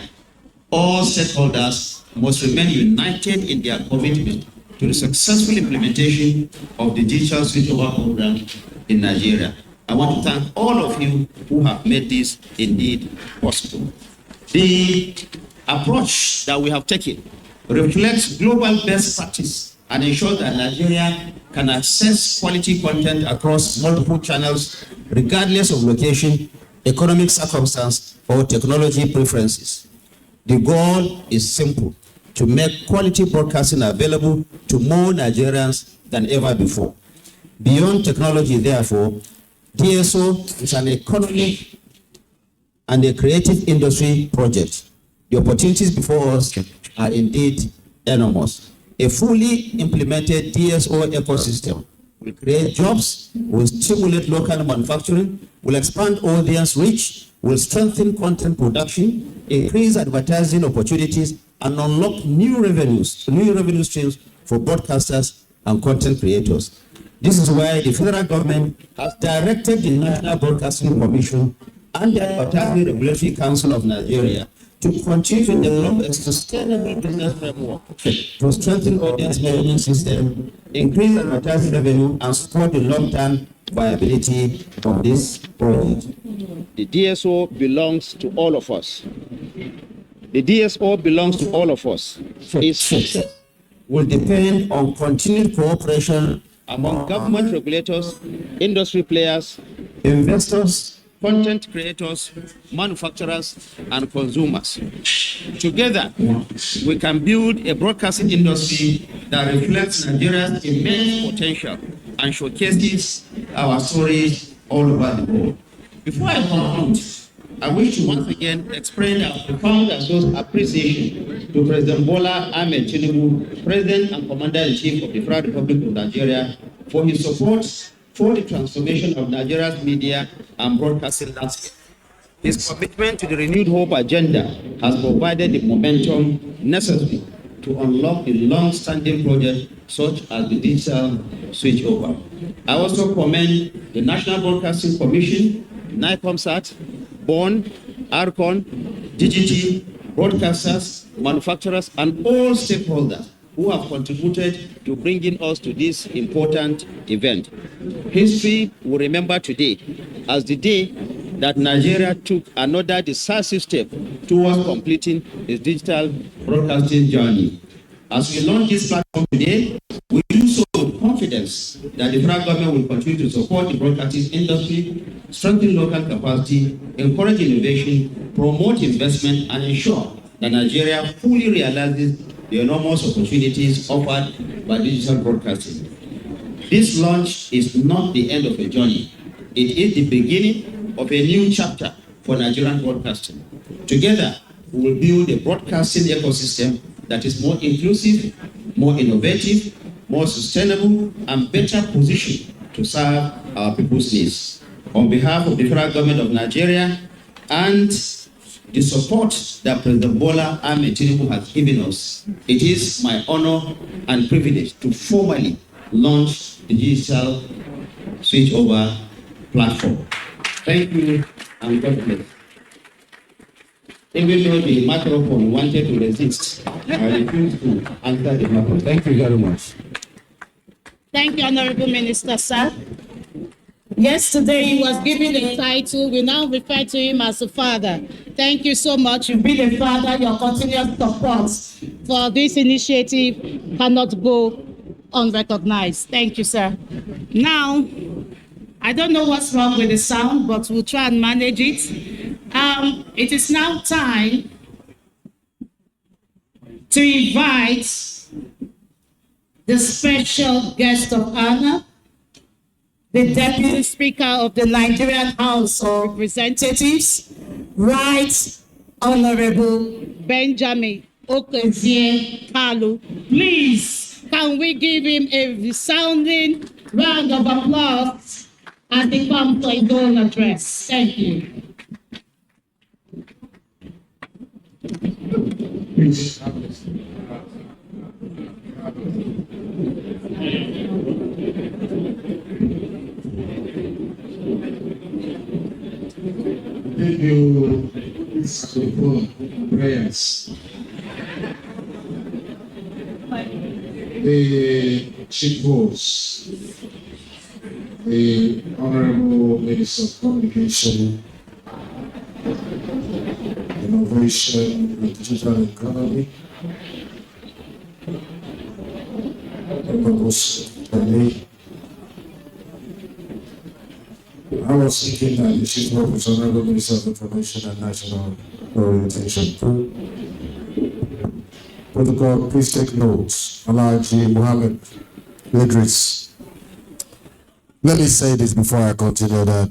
All stakeholders must remain united in their commitment to the successful implementation of the digital switchover program in Nigeria. I want to thank all of you who have made this indeed possible. The approach that we have taken reflects global best practice and ensures that Nigeria can access quality content across multiple channels, regardless of location, economic circumstance, or technology preferences. The goal is simple: to make quality broadcasting available to more Nigerians than ever before. Beyond technology, therefore, DSO is an economic and a creative industry project. The opportunities before us are indeed enormous. A fully implemented DSO ecosystem will create jobs, will stimulate local manufacturing, will expand audience reach, will strengthen content production, increase advertising opportunities, and unlock new revenue streams for broadcasters and content creators. This is why the federal government has directed the National Broadcasting Commission and the Advertising Regulatory Council of Nigeria to continue to develop a sustainable business framework to strengthen audience management system, increase advertising revenue, and support the long-term viability of this project. The DSO belongs to all of us. The DSO belongs to all of us. Its success will depend on continued cooperation among government regulators, industry players, investors, content creators, manufacturers, and consumers. Together, we can build a broadcasting industry that reflects Nigeria's immense potential and showcases our stories all over the world. Before I conclude, I wish to once again express our profound and close appreciation to President Bola Ahmed Tinubu, President and Commander-in-Chief of the Federal Republic of Nigeria, for his support for the transformation of Nigeria's media and broadcasting landscape. His commitment to the Renewed Hope agenda has provided the momentum necessary to unlock the long-standing projects such as the digital switchover. I also commend the National Broadcasting Commission, NICOMSAT, Born, Arcon, Digital, broadcasters, manufacturers, and all stakeholders who have contributed to bringing us to this important event. History will remember today as the day that Nigeria took another decisive step towards completing its digital broadcasting journey. As we launch this platform today, we do so with confidence that the federal government will continue to support the broadcasting industry, strengthen local capacity, encourage innovation, promote investment, and ensure that Nigeria fully realizes the enormous opportunities offered by digital broadcasting. This launch is not the end of a journey. It is the beginning of a new chapter for Nigerian broadcasting. Together, we will build a broadcasting ecosystem that is more inclusive, more innovative, more sustainable, and better positioned to serve our people's needs. On behalf of the federal government of Nigeria and the support that President Bola Ahmed Tinubu has given us, it is my honor and privilege to formally launch the digital switchover platform. Thank you and God bless. Even though the microphone wanted to resist, I refused to answer the microphone. Thank you very much. Thank you, Honorable Minister, sir. Yesterday he was given a title. We now refer to him as a father. Thank you so much. You've been a father. Your continuous support for this initiative cannot go unrecognized. Thank you, sir. Now, I don't know what's wrong with the sound, but we'll try and manage it. It is now time to invite the special guest of honor, the Deputy Speaker of the Nigerian House of Representatives, Right Honorable Benjamin Okezie Kalu. Please, can we give him a resounding round of applause as he comes to his own address? Thank you. Thank you for prayers. The Chief Host, the Honorable Minister of Communication, Innovation and Digital Economy, I was thinking that the Chief Host, Honorable Minister of Information and National Orientation too. Protocol, please take notes. Alaji Muhammad Idris. Let me say this before I continue that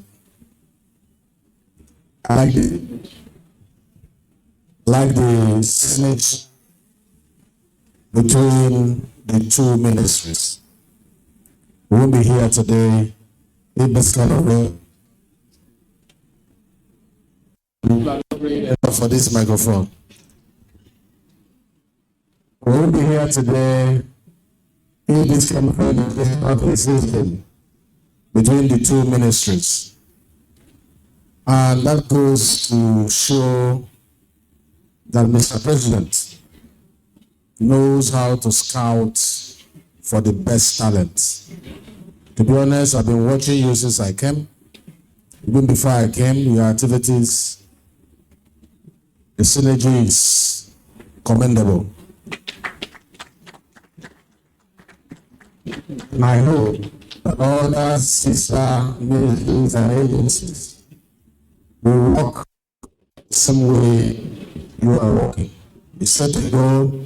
I like the synergy between the two ministries. We won't be here today in this kind of way for this microphone. We won't be here today in this kind of system between the two ministries. And that goes to show that Mr. President knows how to scout for the best talent. To be honest, I've been watching you since I came. Even before I came, your activities, the synergy is commendable. And I hope that all the sister ministries and agencies will work the same way you are working. You set a goal,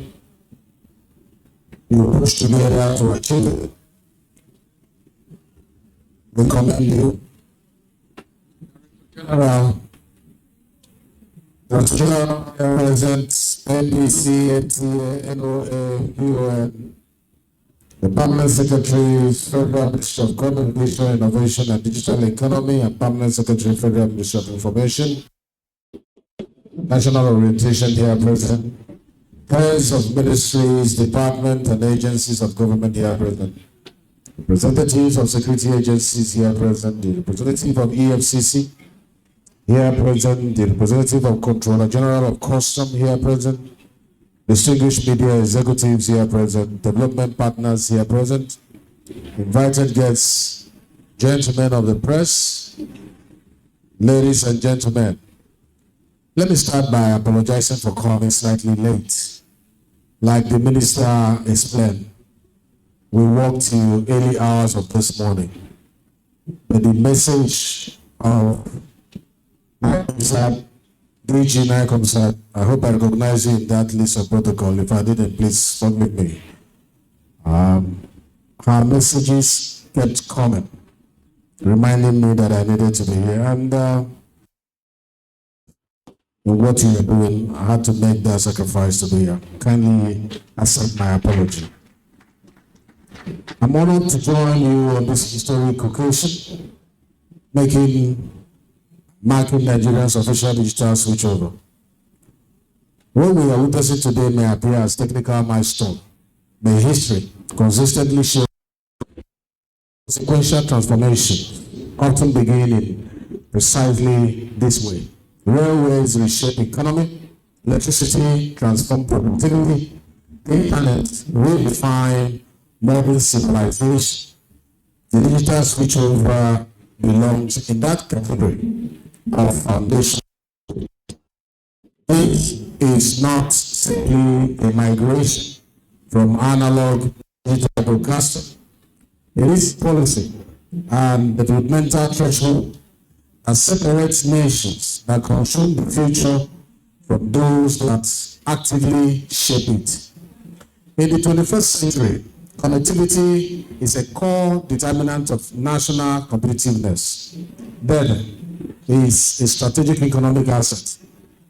you push together to achieve it. We commend you. General, the General represents NBC, NTA, NOA, UN, the Permanent Secretary, Federal Ministry of Communication, Innovation and Digital Economy, and Permanent Secretary, Federal Ministry of Information, National Orientation here present, heads of ministries, departments, and agencies of government here present, representatives of security agencies here present, the representative of EFCC here present, the representative of Controller General of Custom here present, distinguished media executives here present, development partners here present, invited guests, gentlemen of the press, ladies and gentlemen, let me start by apologizing for coming slightly late. Like the minister explained, we worked till early hours of this morning. But the message of DG Naikomsat, I hope I recognize you in that list of protocol. If I didn't, please forgive me. Her messages kept coming, reminding me that I needed to be here. And in what you are doing, I had to make that sacrifice to be here. Kindly accept my apology. I'm honored to join you on this historic occasion, marking Nigeria's official digital switchover. What we are witnessing today may appear as technical milestone, but history consistently shows sequential transformation often begin in precisely this way. Railways reshape economy, electricity transform productivity, the internet redefine modern civilization. The digital switchover belongs in that category of foundation. It is not simply a migration from analog to digital broadcasting. It is policy and developmental threshold that separates nations that control the future from those that actively shape it. In the 21st century, connectivity is a core determinant of national competitiveness. Data is a strategic economic asset,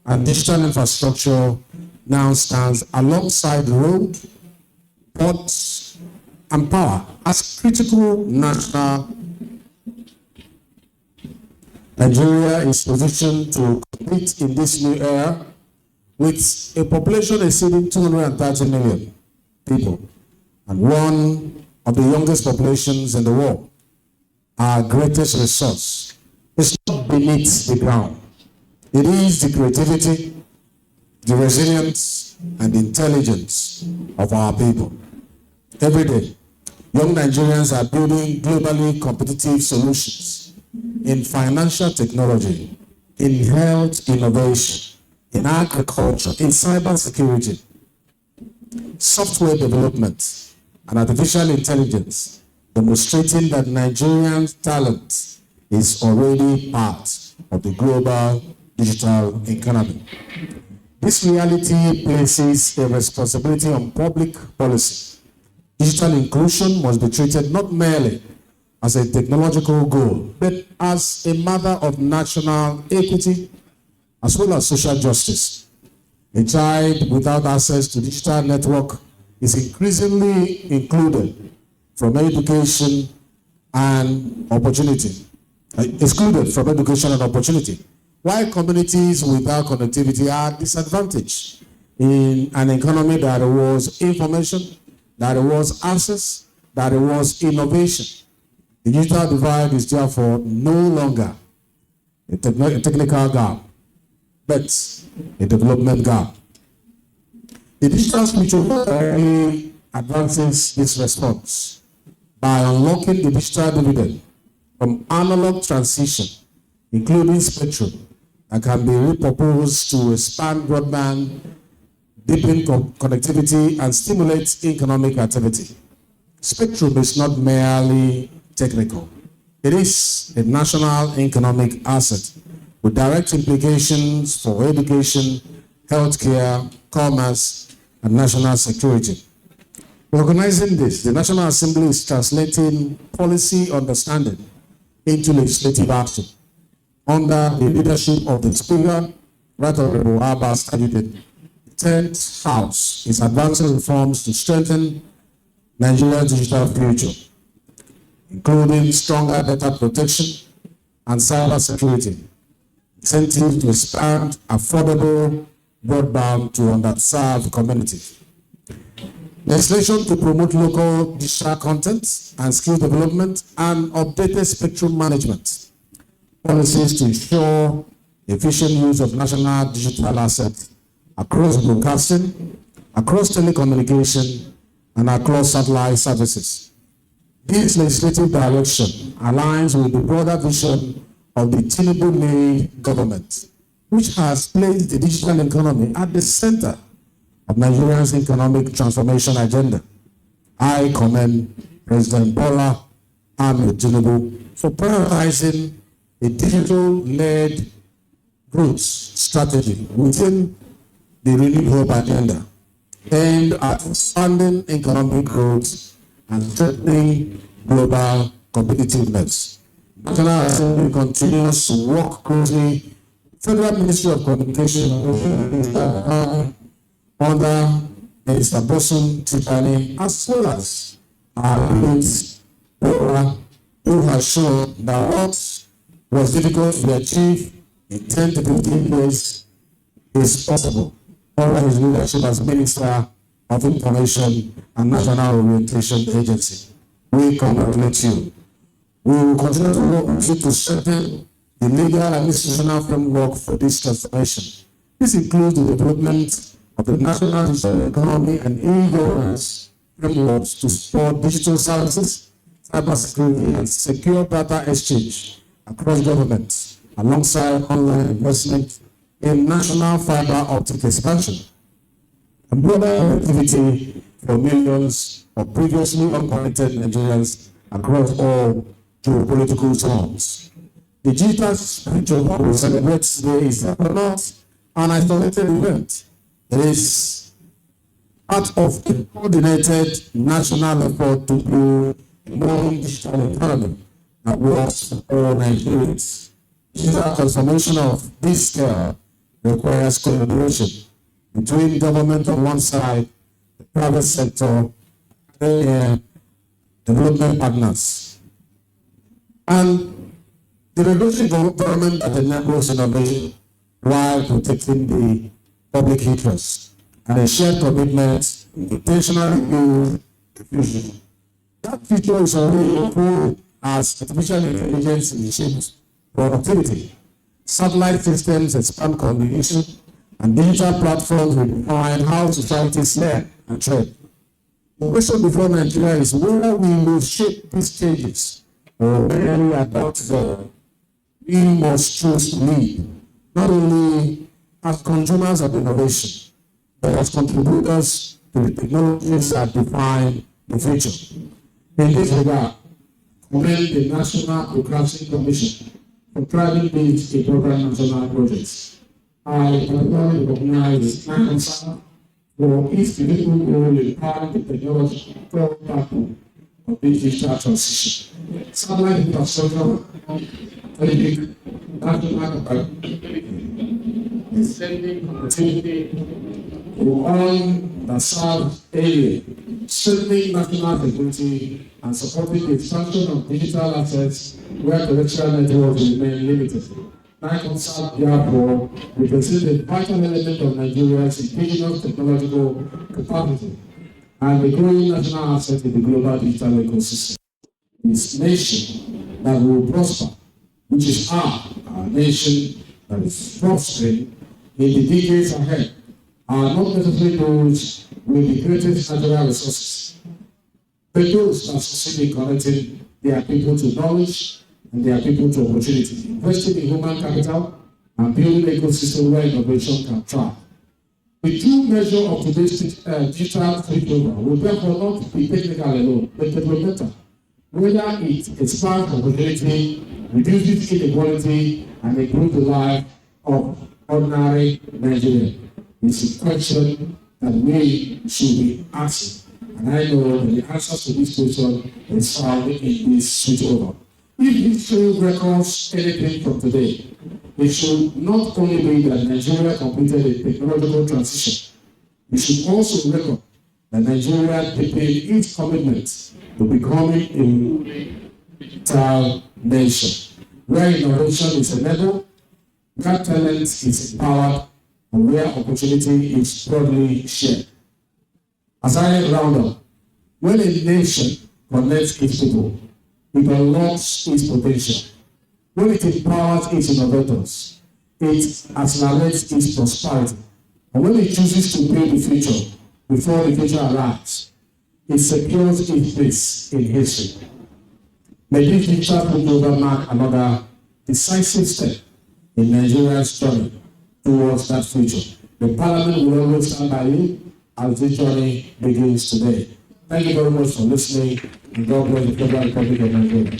and digital infrastructure now stands alongside road, ports, and power as critical national. Nigeria is positioned to compete in this new era with a population exceeding 230 million people and one of the youngest populations in the world. Our greatest resource is not beneath the ground. It is the creativity, the resilience, and the intelligence of our people. Every day, young Nigerians are building globally competitive solutions in financial technology, in health innovation, in agriculture, in cybersecurity, software development, and artificial intelligence, demonstrating that Nigerian talent is already part of the global digital economy. This reality places a responsibility on public policy. Digital inclusion must be treated not merely as a technological goal, but as a matter of national equity as well as social justice. A child without access to digital network is increasingly included from education and opportunity, excluded from education and opportunity, while communities without connectivity are disadvantaged in an economy that rewards information, that rewards access, that rewards innovation. The digital divide is therefore no longer a technical gap, but a development gap. The digital switchover advances this response by unlocking the digital dividend from analog transition, including spectrum, that can be repurposed to expand broadband, deepen connectivity, and stimulate economic activity. Spectrum is not merely technical. It is a national economic asset with direct implications for education, healthcare, commerce, and national security. Recognizing this, the National Assembly is translating policy understanding into legislative action. Under the leadership of the Speaker, Right Honorable Abbas Tajudeen, the 10th House is advancing reforms to strengthen Nigeria's digital future, including stronger data protection and cyber security, incentives to expand affordable broadband to underserved communities, legislation to promote local digital content and skill development, and updated spectrum management, policies to ensure efficient use of national digital assets across broadcasting, across telecommunication, and across satellite services. This legislative direction aligns with the broader vision of the Tinubu-led government, which has placed the digital economy at the center of Nigeria's economic transformation agenda. I commend President Bola Ahmed Tinubu for prioritizing a digital-led growth strategy within the Renewed Hope agenda aimed at expanding economic growth and strengthening global competitiveness. National Assembly continues to work closely with Federal Ministry of Communication under Minister Bosun Tijani, as well as our leads, who has shown that what was difficult to achieve in 10 to 15 years is possible under his leadership as Minister of Information and National Orientation Agency. We congratulate you. We will continue to work with you to strengthen the legal and institutional framework for this transformation. This includes the development of the national digital economy and e-governance frameworks to support digital services, cybersecurity, and secure data exchange across governments, alongside online investment in national fiber optic expansion and broader connectivity for millions of previously unconnected Nigerians across all geopolitical zones. The digital Switchover we celebrate today is not an isolated event. It is part of a coordinated national effort to build a modern digital economy that works for all Nigerians. Digital transformation of this scale requires collaboration between government on one side, the private sector, and development partners. And the regulatory government that enables innovation while protecting the public interest and a shared commitment to intentionally build the future. That future is already improved as artificial intelligence reshapes productivity. Satellite systems expand communication, and digital platforms will define how societies learn and trade. The question before Nigeria is whether we will shape these changes or whether we adopt them. We must choose to lead, not only as consumers of innovation, but as contributors to the technologies that define the future. In this regard, commend the National Broadcasting Commission for driving these program national projects. I particularly recognize NACONSA for its critical role in powering the technological platform of this digital transition. Satellite infrastructure, national extending connectivity to all that serve area, strengthening national security and supporting the expansion of digital assets where terrestrial networks remain limited. NACONSA, therefore, represents a vital element of Nigeria's indigenous technological capacity and the growing national asset in the global digital ecosystem. This nation that will prosper, which is our nation that is prospering in the decades ahead, are not necessarily those with the greatest natural resources, but those that succeed in connecting their people to knowledge and their people to opportunity, investing in human capital and building an ecosystem where innovation can thrive. The true measure of today's digital switchover will therefore not be technical alone, but developmental. Whether it expands opportunity, reduces inequality, and improves the life of ordinary Nigerians, is a question that we should be asking. And I know that the answers to this question is found in this switchover. If history records anything from today, it should not only be that Nigeria completed a technological transition, it should also record that Nigeria deepened its commitment to becoming a digital nation, where innovation is enabled, where talent is empowered, and where opportunity is broadly shared. As I round up, when a nation connects its people, it unlocks its potential. When it empowers its innovators, it accelerates its prosperity. And when it chooses to build the future before the future arrives, it secures its place in history. May this digital switchover mark another decisive step in Nigeria's journey towards that future. The Parliament will always stand by you as this journey begins today. Thank you very much for listening, and God bless the Federal Republic of Nigeria.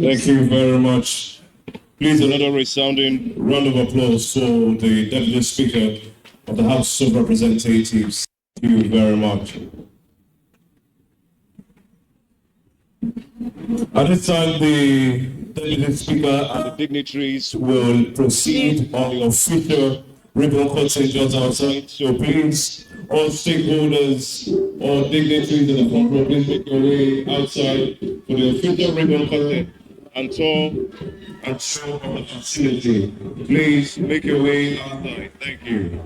Thank you very much. Please, another resounding round of applause for the Deputy Speaker of the House of Representatives. Thank you very much. At this time, the Deputy Speaker and the dignitaries will proceed on the official ribbon cutting just outside. So please, all stakeholders, all dignitaries in the front row, please make your way outside for the official ribbon cutting and tour and show of the facility. Please make your way outside. Thank you.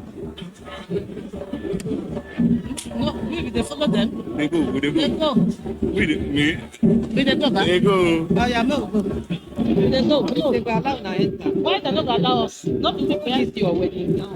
No, we follow them. They go. They go. We me. We they go back. They go. Oh yeah, no go. They go. No. They go allow na enter. Why they not go allow us? Not be people is your wedding now.